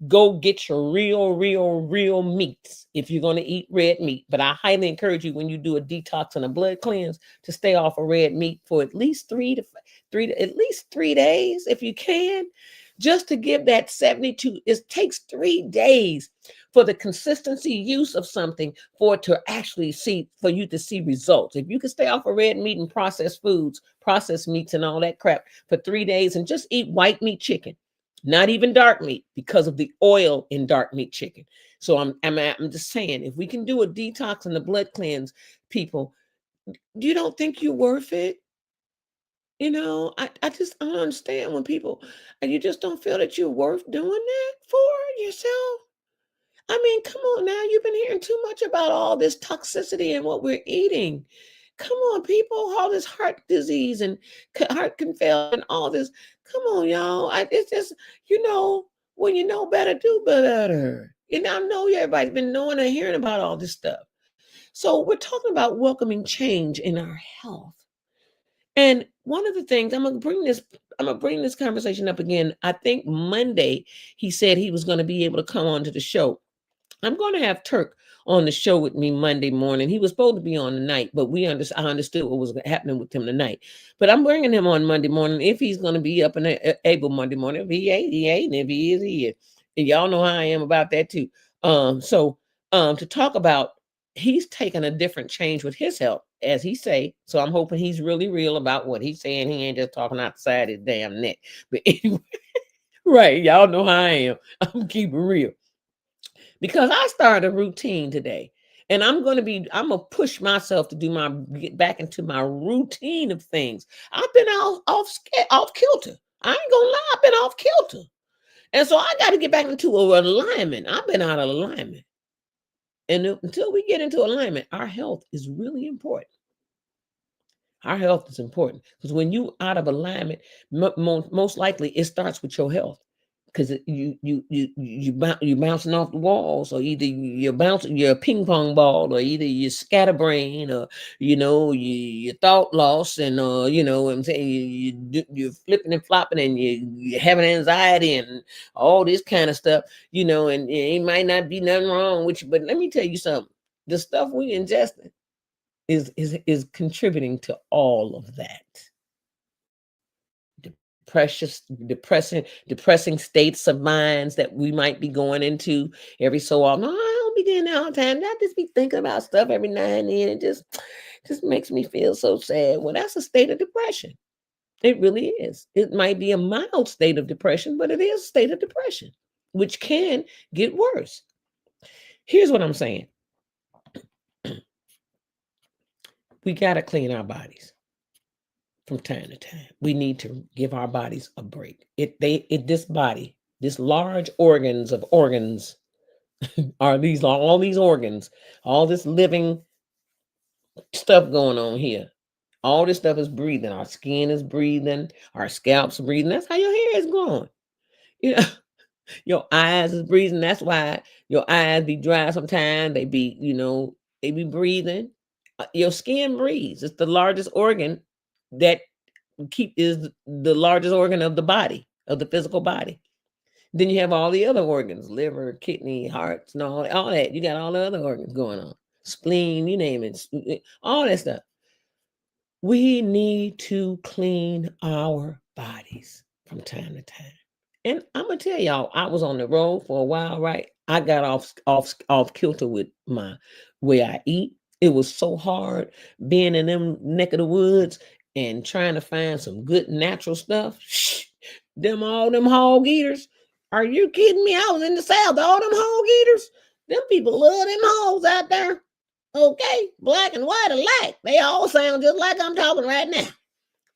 Go get your real meats if you're going to eat red meat. But I highly encourage you, when you do a detox and a blood cleanse, to stay off of red meat for at least 3 days if you can, just to give that 72. It takes 3 days for the consistency use of something for it to actually for you to see results. If you can stay off of red meat and processed foods, processed meats and all that crap for 3 days, and just eat white meat chicken, not even dark meat, because of the oil in dark meat chicken. So I'm just saying, if we can do a detox and the blood cleanse, people, you don't think you're worth it? I don't understand when people, and you just don't feel that you're worth doing that for yourself. Come on now. You've been hearing too much about all this toxicity and what we're eating. Come on, people. All this heart disease and heart can fail and all this. Come on, y'all. It's just, when you know better, do better. I know everybody's been knowing and hearing about all this stuff. So we're talking about welcoming change in our health. And one of the things, I'm gonna bring this conversation up again. I think Monday he said he was going to be able to come on to the show. I'm going to have Turk on the show with me Monday morning. He was supposed to be on tonight, but I understood what was happening with him tonight. But I'm bringing him on Monday morning if he's going to be up and able Monday morning. If he ain't, he ain't. If he is, he is. And y'all know how I am about that too. To talk about he's taking a different change with his health, as he say. So I'm hoping he's really real about what he's saying. He ain't just talking outside his damn neck. But anyway, right, y'all know how I am. I'm keeping real. Because I started a routine today. And I'm gonna push myself to get back into my routine of things. I've been off kilter. I ain't gonna lie, I've been off kilter. And so I got to get back into alignment. I've been out of alignment. And until we get into alignment, our health is really important. Our health is important because when you out of alignment, most likely it starts with your health. Because you bouncing off the walls, or either you're a ping pong ball, or either you're scatterbrain, or you thought loss, and what I'm saying, you're flipping and flopping, and you're having anxiety and all this kind of stuff, and it might not be nothing wrong with you, but let me tell you something: the stuff we ingesting is contributing to all of that. Precious depressing states of minds that we might be going into every so often. No, I don't be getting that all the time. I just be thinking about stuff every now and then. It just makes me feel so sad. Well, that's a state of depression. It really is. It might be a mild state of depression, but it is a state of depression, which can get worse. Here's what I'm saying. We got to clean our bodies. From time to time, we need to give our bodies a break. This large organs are all these organs, all this living stuff going on here. All this stuff is breathing. Our skin is breathing. Our scalp's breathing. That's how your hair is growing. You know, your eyes is breathing. That's why your eyes be dry sometimes. They be breathing. Your skin breathes. It's the largest organ that is the largest organ of the body, of the physical body. Then you have all the other organs: liver, kidney, hearts, and all that. You got all the other organs going on, spleen, you name it, all that stuff. We need to clean our bodies from time to time. And I'm gonna tell y'all, I was on the road for a while, right? I got off kilter with my way I eat. It was so hard being in them neck of the woods and trying to find some good natural stuff. All them hog eaters. Are you kidding me? I was in the South. All them hog eaters. Them people love them hogs out there. Okay, black and white alike. They all sound just like I'm talking right now.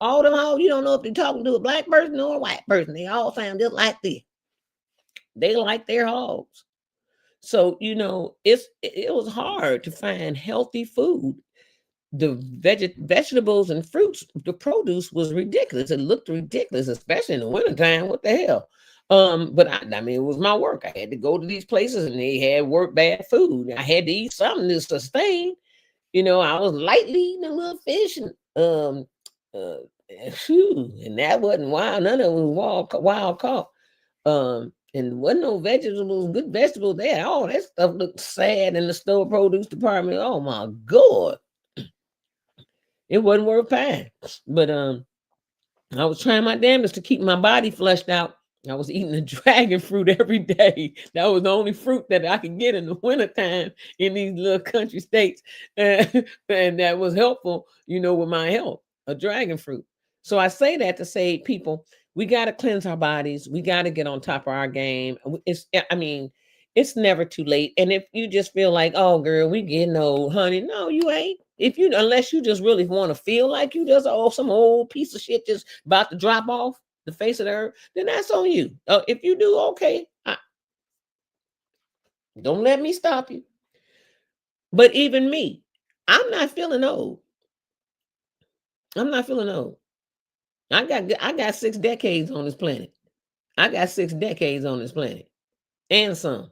All them hogs, you don't know if they're talking to a black person or a white person. They all sound just like this. They like their hogs. So, it was hard to find healthy food. The vegetables and fruits, the produce was ridiculous. It looked ridiculous, especially in the wintertime. What the hell? But I mean, it was my work. I had to go to these places and they had bad food. I had to eat something to sustain. I was lightly eating a little fish and uh and that wasn't wild. None of it was wild caught. And wasn't no good vegetables there. All that stuff looked sad in the store produce department. Oh my God. It wasn't worth paying. But I was trying my damnedest to keep my body fleshed out. I was eating the dragon fruit every day. That was the only fruit that I could get in the wintertime in these little country states. And that was helpful, with my health, a dragon fruit. So I say that to say, people, we got to cleanse our bodies. We got to get on top of our game. It's never too late. And if you just feel like, oh, girl, we getting old, honey, no, you ain't. Unless you just really want to feel like you just some old piece of shit just about to drop off the face of the earth, then that's on you. If you do, okay, don't let me stop you. But even me, I'm not feeling old. I'm not feeling old. I got 6 decades on this planet. I got 6 decades on this planet, and some.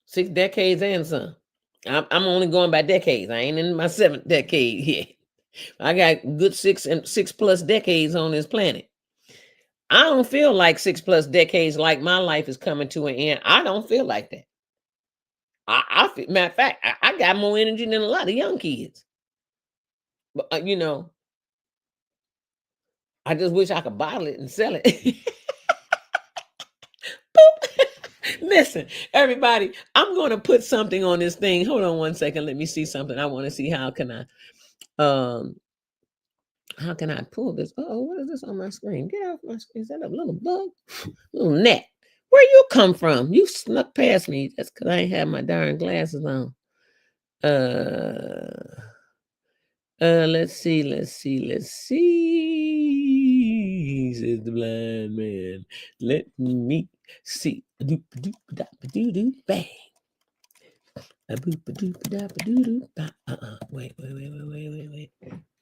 6 decades and some. I'm only going by decades. I ain't in my 7th decade yet. I got good 6+ decades on this planet. I don't feel like 6+ decades, like my life is coming to an end. I don't feel like that. I feel, matter of fact, I got more energy than a lot of young kids. But I just wish I could bottle it and sell it. Listen, everybody, I'm going to put something on this thing. Hold on one second. Let me see something. I want to see um how can I pull this? Oh, what is this on my screen? Get off my screen. Is that a little bug? Little net. Where you come from? You snuck past me. That's because I ain't have my darn glasses on. Let's see. Says the blind man. Let me see. Bang. Wait.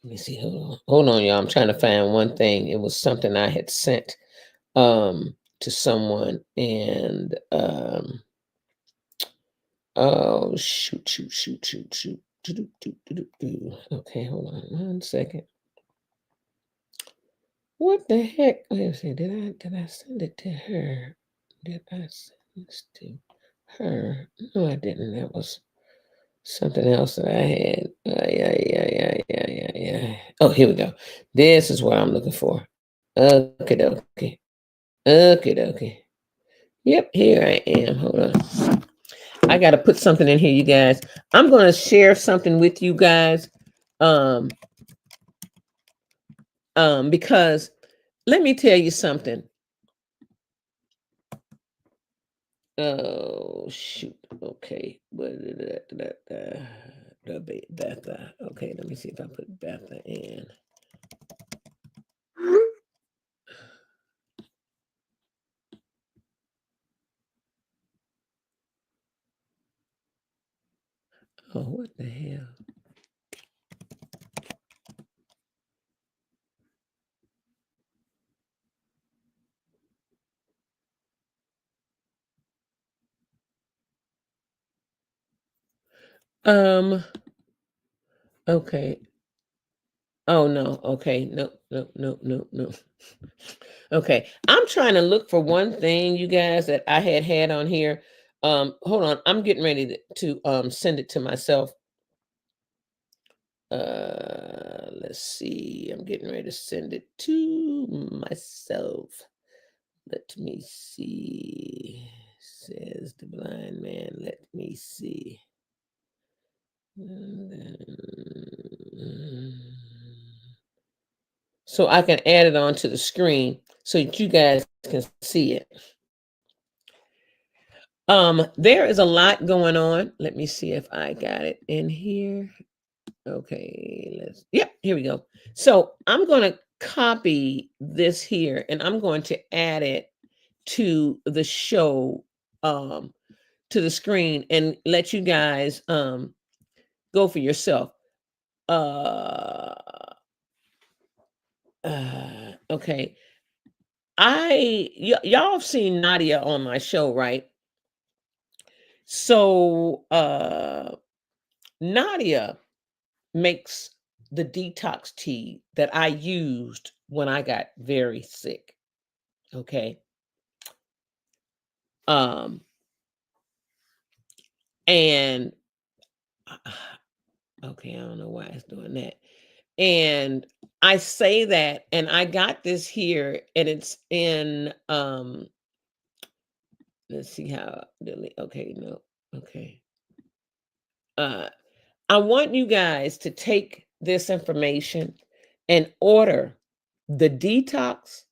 Let me see. Hold on, y'all. I'm trying to find one thing. It was something I had sent to someone, and oh shoot. Okay, hold on one second. What the heck? Let's see. Did I send it to her? Did I send this to her? No, I didn't. That was something else that I had. Yeah. Oh, here we go. This is what I'm looking for. Okay. Yep, here I am. Hold on. I got to put something in here, you guys. I'm going to share something with you guys. Because let me tell you something. Oh shoot. Okay. What is that? Betha. Okay, let me see if I put Betha in. Oh, what the hell? Okay. Oh no. Okay. No. Okay. I'm trying to look for one thing, you guys, that I had on here. Hold on. I'm getting ready to send it to myself. Let's see. I'm getting ready to send it to myself. Let me see. Says the blind man. Let me see. So I can add it onto the screen so that you guys can see it. There is a lot going on. Let me see if I got it in here. Okay, yep, here we go. So I'm going to copy this here and I'm going to add it to the show, to the screen, and let you guys go for yourself. Okay. Y'all have seen Nadia on my show, right? So Nadia makes the detox tea that I used when I got very sick. Okay. And okay, I don't know why it's doing that. And I say that, and I got this here, and it's in let's see how delete. Okay, no, okay. I want you guys to take this information and order the detox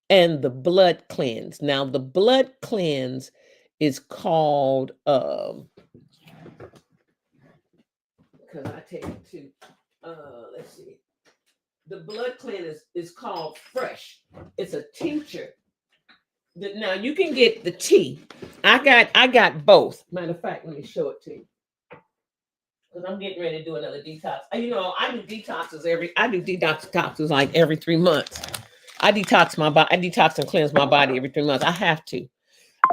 and the blood cleanse. Now, the blood cleanse is called because I take it to let's see. The blood cleanse is called Fresh. It's a tincture. Now you can get the tea. I got both. Matter of fact, let me show it to you. Because I'm getting ready to do another detox. I do detoxes like every 3 months. I detox my body. I detox and cleanse my body every 3 months. I have to.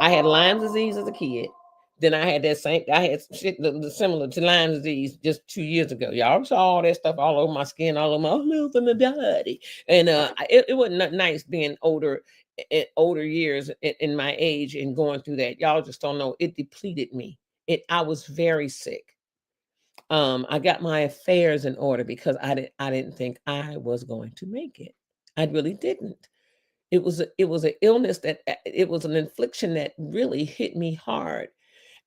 I had Lyme disease as a kid. Then I had I had shit similar to Lyme disease just 2 years ago. Y'all saw all that stuff all over my skin, all over my body. And it wasn't nice being older, in older years in my age and going through that. Y'all just don't know. It depleted me. I was very sick. I got my affairs in order because I didn't think I was going to make it. I really didn't. it was an illness that it was an infliction that really hit me hard.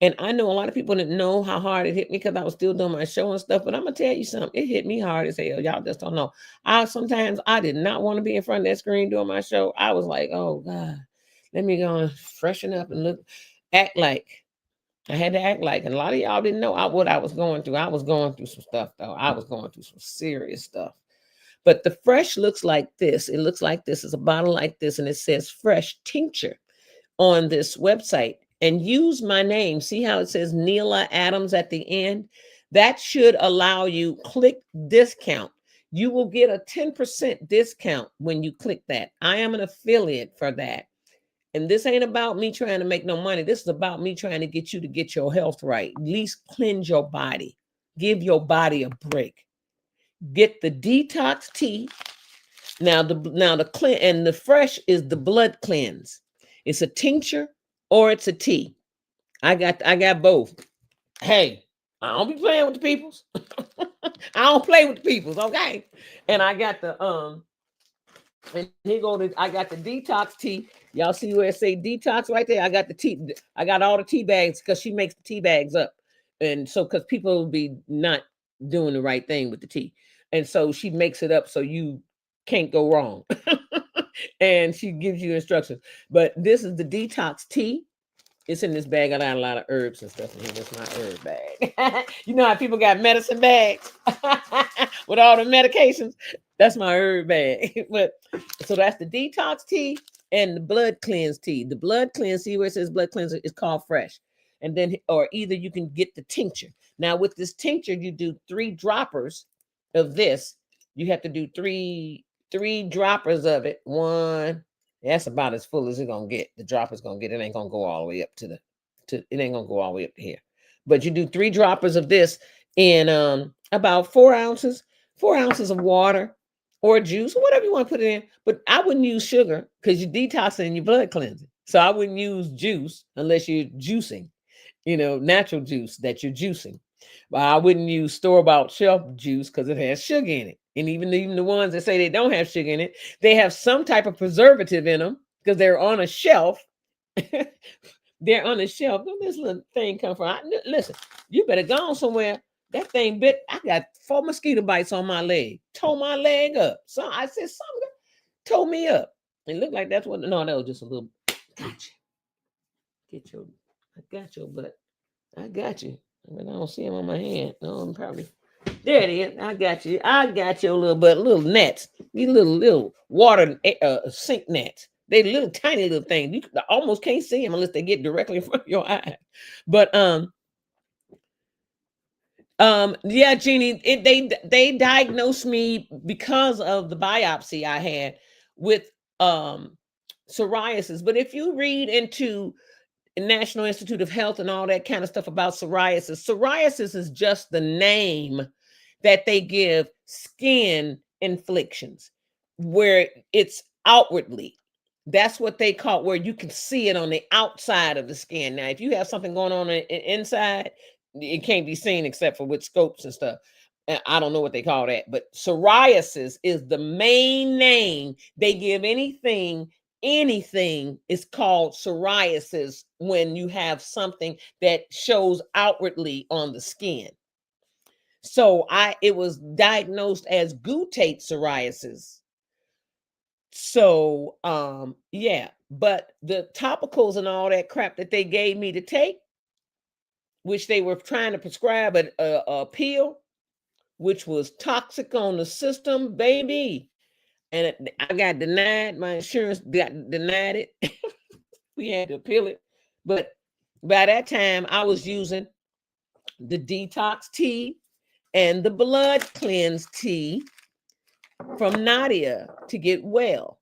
And I know a lot of people didn't know how hard it hit me because I was still doing my show and stuff. But I'm gonna tell you something, it hit me hard as hell. Y'all just don't know. I did not want to be in front of that screen doing my show. I was like, oh God, let me go and freshen up and act like I had to act like. And a lot of y'all didn't know what I was going through. I was going through some stuff though. I was going through some serious stuff. But the fresh looks like this. It looks like this. It's a bottle like this, and it says fresh tincture on this website. And use my name. See how it says Neela Adams at the end? That should allow you click discount. You will get a 10% discount when you click that. I am an affiliate for that. And this ain't about me trying to make no money. This is about me trying to get you to get your health right. At least cleanse your body. Give your body a break. Get the detox tea. Now the clean and the fresh is the blood cleanse. It's a tincture or it's a tea. I got both. Hey, I don't be playing with the peoples. I don't play with the peoples, okay? And I got the and here go I got the detox tea. Y'all see where it say detox right there? I got the tea. I got all the tea bags because she makes the tea bags up. And so because people will be not doing the right thing with the tea. And so she makes it up so you can't go wrong. And she gives you instructions. But this is the detox tea. It's in this bag. I got a lot of herbs and stuff in here. That's my herb bag. You know how people got medicine bags with all the medications? That's my herb bag. But so that's the detox tea and the blood cleanse tea. The blood cleanse, see where it says blood cleanser, is called fresh. And then, or either you can get the tincture. Now with this tincture, you do 3 droppers of this. You have to do three droppers of it. One. That's about as full as it's gonna get. The dropper's gonna get. It ain't gonna go all the way up to it ain't gonna go all the way up to here. But you do 3 droppers of this in about 4 ounces of water or juice, or whatever you want to put it in. But I wouldn't use sugar because you're detoxing your blood cleansing. So I wouldn't use juice unless you're juicing, natural juice that you're juicing. But I wouldn't use store-bought shelf juice because it has sugar in it. And even the ones that say they don't have sugar in it, they have some type of preservative in them because they're on a shelf. They're on a shelf. Where this little thing come from? Listen, you better go on somewhere. That thing bit. I got 4 mosquito bites on my leg. Tore my leg up. So I said, something tore me up. It looked like that's what. No, that was just a little. Gotcha. I got your butt. I got you. But I don't see him on my hand. No, I'm probably. There it is. I got you. I got your little butt, little nets. These little water sink nets. They little tiny little things. You almost can't see them unless they get directly in front of your eye. But yeah, Jeannie, they diagnosed me because of the biopsy I had with psoriasis. But if you read into National Institute of Health and all that kind of stuff about psoriasis is just the name that they give skin inflictions where it's outwardly. That's what they call where you can see it on the outside of the skin. Now, if you have something going on inside, it can't be seen except for with scopes and stuff. I don't know what they call that, but psoriasis is the main name they give anything is called psoriasis when you have something that shows outwardly on the skin. So it was diagnosed as guttate psoriasis. So yeah, but the topicals and all that crap that they gave me to take, which they were trying to prescribe a pill, which was toxic on the system, baby. And I got denied. My insurance got denied it. We had to appeal it. But by that time, I was using the detox tea and the blood cleanse tea from Nadia to get well.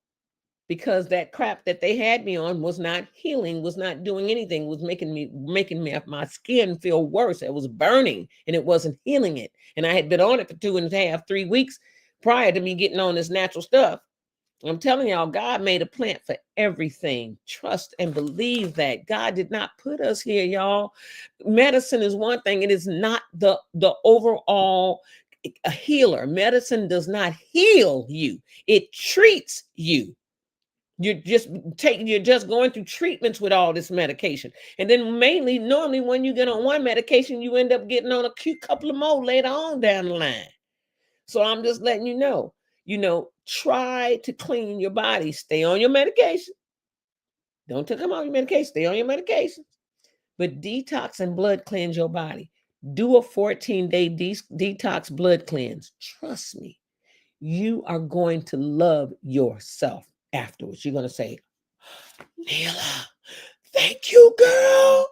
Because that crap that they had me on was not healing, was not doing anything, was making my skin feel worse. It was burning and it wasn't healing it. And I had been on it for 2.5, 3 weeks prior to me getting on this natural stuff. I'm telling y'all, God made a plant for everything. Trust and believe that. God did not put us here, y'all. Medicine is one thing. It is not the overall healer. Medicine does not heal you. It treats you. You're just going through treatments with all this medication. And then normally when you get on one medication, you end up getting on a couple of more later on down the line. So I'm just letting you know, try to clean your body. Stay on your medication. Don't take them off your medication. Stay on your medication. But detox and blood cleanse your body. Do a 14-day detox blood cleanse. Trust me, you are going to love yourself afterwards. You're going to say, Neela, thank you, girl.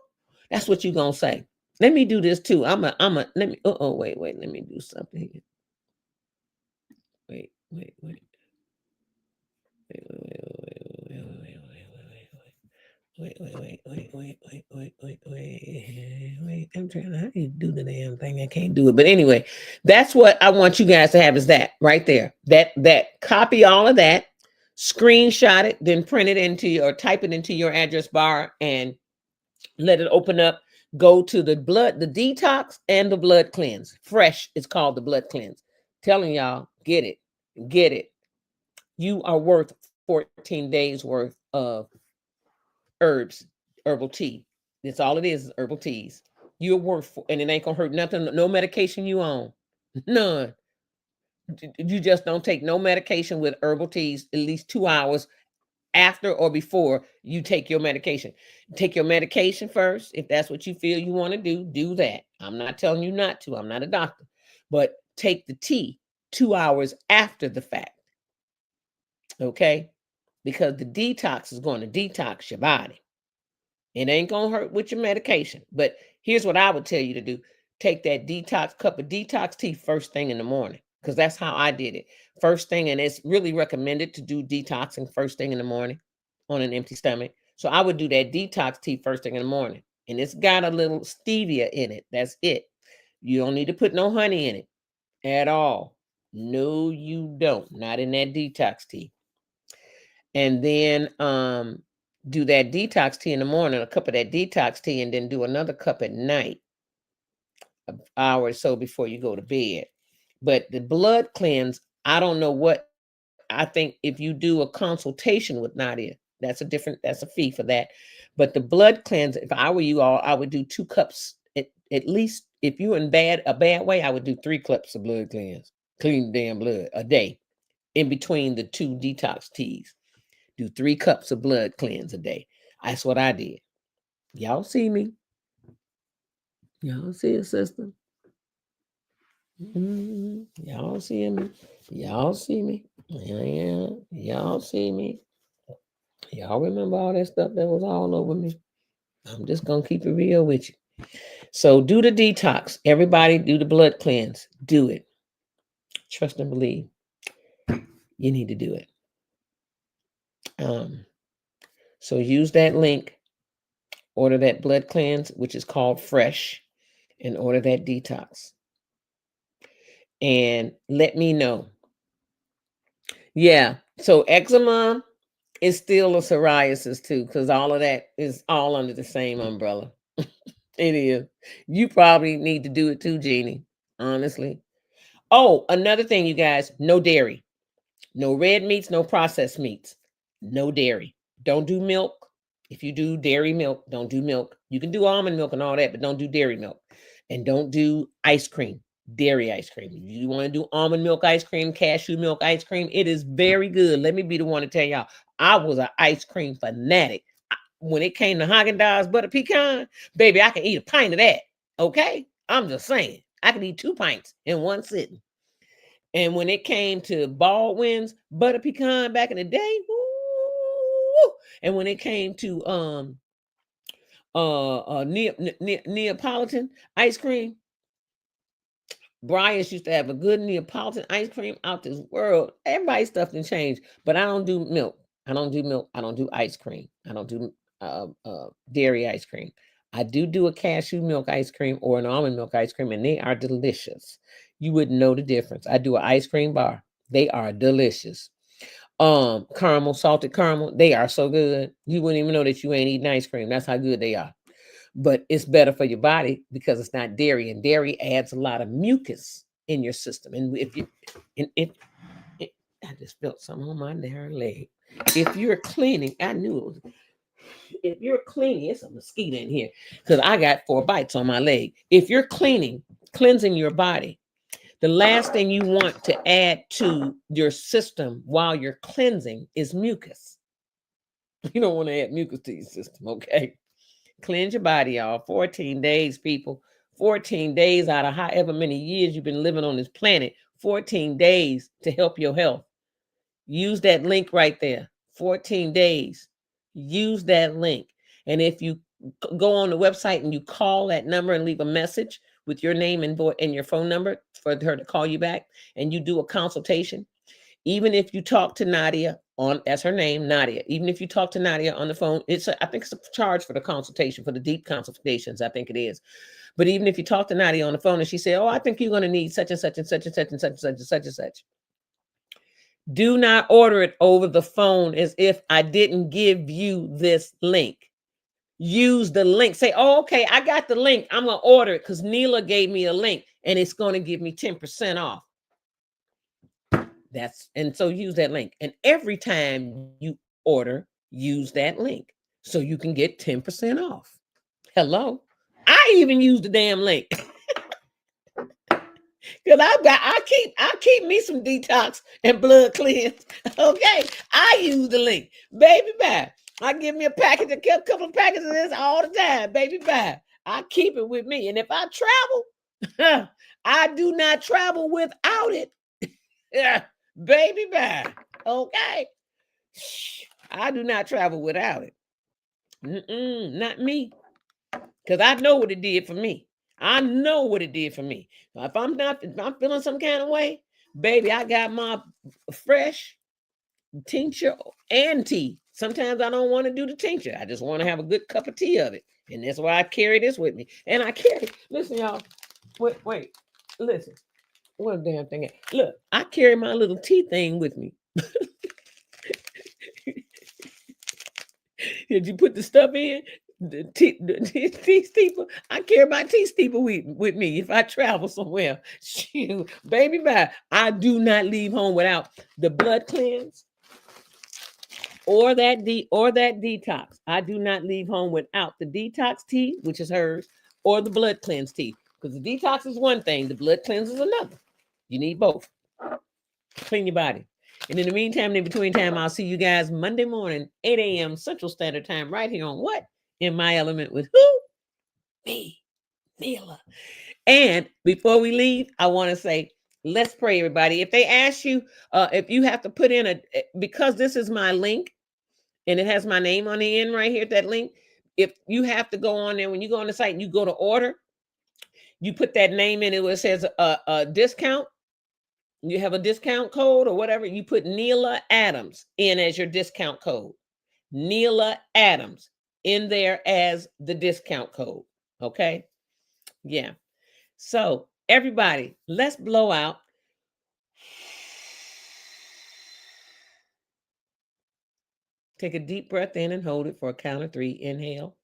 That's what you're going to say. Let me do this too. Let me, wait, let me do something here. Wait. Wait. I'm trying to do the damn thing. I can't do it. But anyway, that's what I want you guys to have is that right there. That copy all of that, screenshot it, then print it into or type it into your address bar and let it open up. Go to the detox and the blood cleanse. Fresh is called the blood cleanse. Telling y'all, get it. You are worth 14 days worth of herbal tea. That's all it is herbal teas. You're worth, and it ain't gonna hurt nothing. No medication you on, none. You just don't take no medication with herbal teas at least 2 hours after or before you take your medication. Take your medication first. If that's what you feel you want to do that. I'm not telling you not to. I'm not a doctor. But take the tea 2 hours after the fact. Okay? Because the detox is going to detox your body. It ain't going to hurt with your medication. But here's what I would tell you to do. Take that cup of detox tea first thing in the morning. Because that's how I did it. First thing, and it's really recommended to do detoxing first thing in the morning on an empty stomach. So I would do that detox tea first thing in the morning. And it's got a little stevia in it. That's it. You don't need to put no honey in it at all. No, you don't. Not in that detox tea. And then do that detox tea in the morning, a cup of that detox tea, and then do another cup at night, an hour or so before you go to bed. But the blood cleanse, I don't know what, I think if you do a consultation with Nadia, that's a fee for that. But the blood cleanse, if I were you all, I would do 2 cups at least. If you're in a bad way, I would do 3 cups of blood cleanse, clean damn blood a day in between the 2 detox teas. Do 3 cups of blood cleanse a day. That's what I did. Y'all see me? Y'all see it, sister? Y'all see me? Y'all see me? Yeah. Y'all see me? Y'all remember all that stuff that was all over me? I'm just going to keep it real with you. So do the detox. Everybody do the blood cleanse. Do it. Trust and believe. You need to do it. So use that link. Order that blood cleanse, which is called Fresh, and order that detox. And let me know. Yeah. So eczema is still a psoriasis too, because all of that is all under the same umbrella. It is. You probably need to do it too, Jeannie. Honestly. Oh, another thing, you guys, no dairy. No red meats, no processed meats. No dairy. Don't do milk. If you do dairy milk, don't do milk. You can do almond milk and all that, but don't do dairy milk. And don't do ice cream, dairy ice cream. If you want to do almond milk ice cream, cashew milk ice cream, it is very good. Let me be the one to tell y'all, I was an ice cream fanatic. When it came to Haagen-Dazs butter pecan, baby, I can eat a pint of that. Okay? I'm just saying. I can eat 2 pints in one sitting. And when it came to Baldwin's butter pecan back in the day, woo, and when it came to Neapolitan ice cream, Brian's used to have a good Neapolitan ice cream out this world. Everybody's stuff can change, but I don't do milk. I don't do milk. I don't do ice cream. I don't do dairy ice cream. I do a cashew milk ice cream or an almond milk ice cream, and they are delicious. You wouldn't know the difference. I do an ice cream bar. They are delicious. Caramel, salted caramel, they are so good. You wouldn't even know that you ain't eating ice cream. That's how good they are. But it's better for your body because it's not dairy, and dairy adds a lot of mucus in your system. And if you, I just felt something on my leg. If you're cleaning, I knew it was. If you're cleaning, it's a mosquito in here because I got 4 bites on my leg. If you're cleansing your body, the last thing you want to add to your system while you're cleansing is mucus. You don't want to add mucus to your system, okay? Cleanse your body, y'all. 14 days, people. 14 days out of however many years you've been living on this planet. 14 days to help your health. Use that link right there. 14 days. Use that link. And if you go on the website and you call that number and leave a message with your name and your phone number for her to call you back, and you do a consultation, even if you talk to Nadia on, that's her name, Nadia. Even if you talk to Nadia on the phone, I think it's a charge for the consultation, for the deep consultations, I think it is. But even if you talk to Nadia on the phone and she said, oh, I think you're going to need such and such and such and such and such and such and such and such. Do not order it over the phone as if I didn't give you this link. Use the link. Say, oh, okay, I got the link. I'm going to order it because Neela gave me a link and it's going to give me 10% off. And so use that link. And every time you order, use that link so you can get 10% off. Hello. I even use the damn link. Because I keep me some detox and blood cleanse. Okay. I use the link. Baby bye. I give me a package, a couple of packets of this all the time. Baby bye. I keep it with me. And if I travel, I do not travel without it. Yeah. Baby bye. Okay. I do not travel without it. Not me. Because I know what it did for me. I know what it did for me. If I'm feeling some kind of way, baby, I got my fresh tincture and tea. Sometimes I don't want to do the tincture. I just want to have a good cup of tea of it. And that's why I carry this with me. And I carry, listen, y'all. Wait. Listen. What a damn thing. Look, I carry my little tea thing with me. Did you put the stuff in? The tea steeple. I carry my tea steeple with me if I travel somewhere. Shoot, baby, bye. I do not leave home without the blood cleanse or that detox. I do not leave home without the detox tea, which is hers, or the blood cleanse tea. Because the detox is one thing, the blood cleanse is another. You need both. Clean your body. And in the meantime, in between time, I'll see you guys Monday morning, 8 a.m. Central Standard Time, right here on what? In My Element with who? Me, Neela. And before we leave, I want to say, let's pray, everybody. If they ask you, if you have to put in because this is my link, and it has my name on the end right here, that link, if you have to go on there, when you go on the site and you go to order, you put that name in it where it says a discount. You have a discount code or whatever, you put Neela Adams in as your discount code. Neela Adams in there as the discount code. Okay. Yeah. So everybody, let's blow out. Take a deep breath in and hold it for a count of 3. Inhale.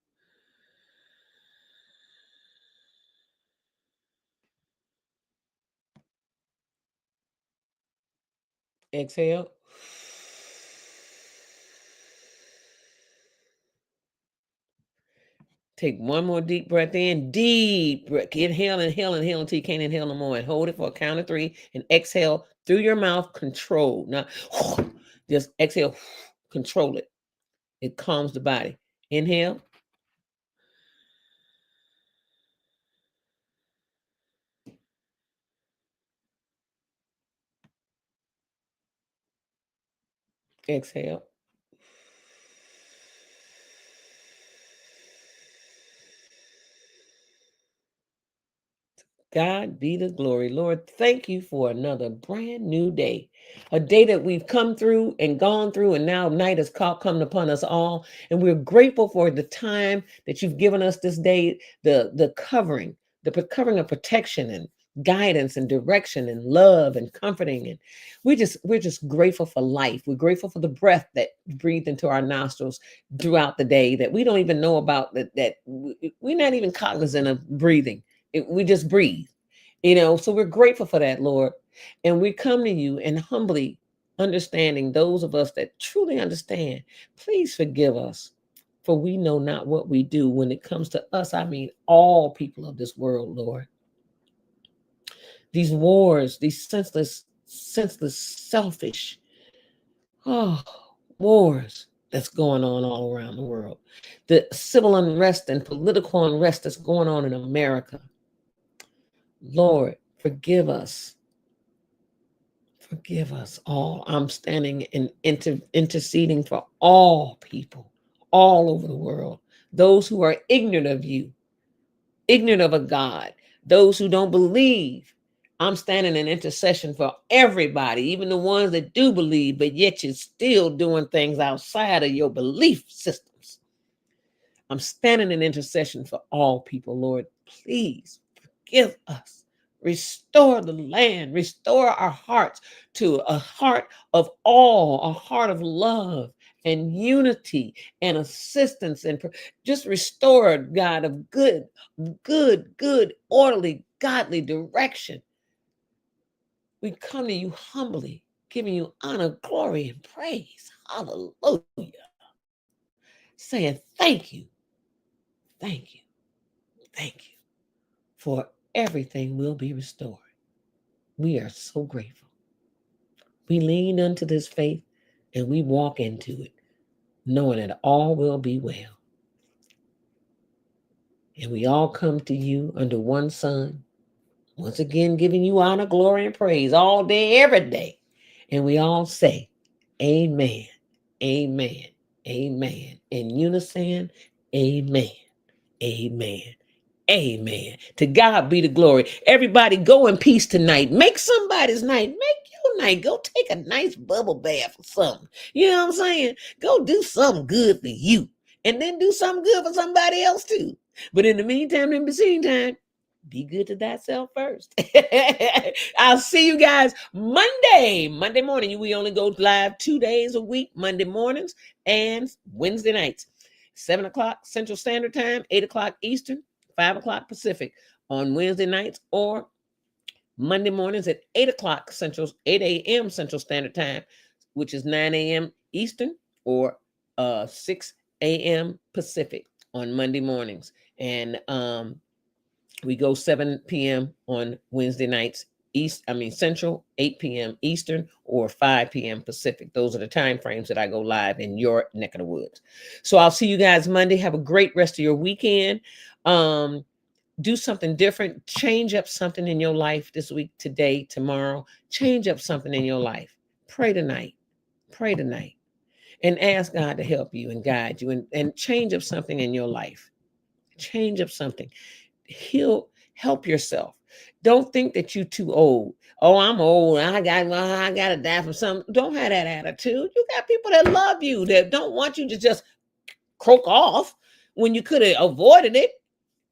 Exhale. Take one more deep breath in. Deep breath. Inhale until you can't inhale no more. And hold it for a count of 3. And exhale through your mouth. Control. Now, just exhale. Control it. It calms the body. Inhale. Exhale. God be the glory. Lord, thank you for another brand new day, a day that we've come through and gone through, and now night has come upon us all. And we're grateful for the time that you've given us this day, the covering of protection and guidance and direction and love and comforting. And we're just grateful for life. We're grateful for the breath that breathed into our nostrils throughout the day that we don't even know about, that we're not even cognizant of breathing. We just breathe, so we're grateful for that, Lord. And we come to you and humbly understanding, those of us that truly understand, please forgive us, for we know not what we do. When it comes to us, I mean all people of this world, Lord. These wars, these senseless, selfish, oh, wars that's going on all around the world. The civil unrest and political unrest that's going on in America. Lord, forgive us. Forgive us all. I'm standing and interceding for all people all over the world. Those who are ignorant of you, ignorant of a God, those who don't believe. I'm standing in intercession for everybody, even the ones that do believe, but yet you're still doing things outside of your belief systems. I'm standing in intercession for all people, Lord. Please forgive us. Restore the land, restore our hearts to a heart of awe, a heart of love and unity and assistance, and just restore, God, of good, orderly, godly direction. We come to you humbly, giving you honor, glory, and praise. Hallelujah. Saying thank you, thank you, thank you, for everything will be restored. We are so grateful. We lean into this faith and we walk into it, knowing that all will be well. And we all come to you under one Son, once again giving you honor, glory, and praise all day, every day. And we all say, amen, amen, amen. In unison, amen, amen, amen. To God be the glory. Everybody go in peace tonight. Make somebody's night. Make your night. Go take a nice bubble bath or something. You know what I'm saying? Go do something good for you. And then do something good for somebody else too. But in the meantime, in between time, be good to thyself first. I'll see you guys Monday morning. We only go live 2 days a week, Monday mornings and Wednesday nights, 7 o'clock Central Standard Time, 8 o'clock Eastern, 5 o'clock Pacific on Wednesday nights, or Monday mornings at 8 o'clock Central, 8 a.m. Central Standard Time, which is 9 a.m. Eastern, or 6 a.m. Pacific on Monday mornings. And we go 7 p.m. on Wednesday nights, Central, 8 p.m. Eastern, or 5 p.m. Pacific. Those are the time frames that I go live in your neck of the woods. So I'll see you guys Monday. Have a great rest of your weekend. Do something different. Change up something in your life this week, today, tomorrow. Change up something in your life. Pray tonight. Pray tonight. And ask God to help you and guide you, and change up something in your life. Change up something. He'll help yourself. Don't think that you're too old. Oh, I'm old. I gotta die from something. Don't have that attitude. You got people that love you, that don't want you to just croak off when you could have avoided it.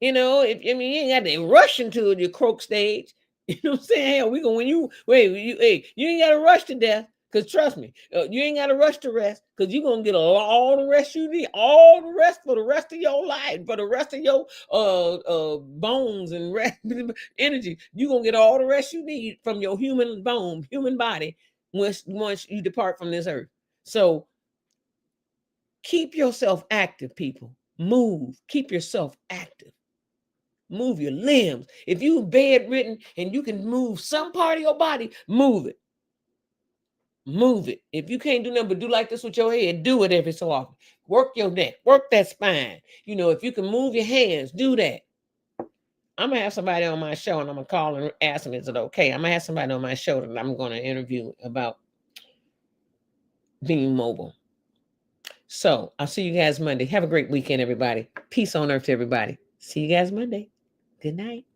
You ain't got to rush into your croak stage. You know what I'm saying? Hell, you ain't got to rush to death. Because trust me, you ain't got to rush to rest, because you're going to get all the rest you need, all the rest for the rest of your life, for the rest of your bones and energy. You're going to get all the rest you need from your human body once you depart from this earth. So keep yourself active, people. Move. Keep yourself active. Move your limbs. If you bedridden and you can move some part of your body, move it. Move it. If you can't do nothing but do like this with your head, do it every so often. Work your neck, work that spine. If you can move your hands, do that. I'm going to have somebody on my show, and I'm going to call and ask them, is it okay? I'm going to have somebody on my show that I'm going to interview about being mobile. So I'll see you guys Monday. Have a great weekend, everybody. Peace on earth, everybody. See you guys Monday. Good night.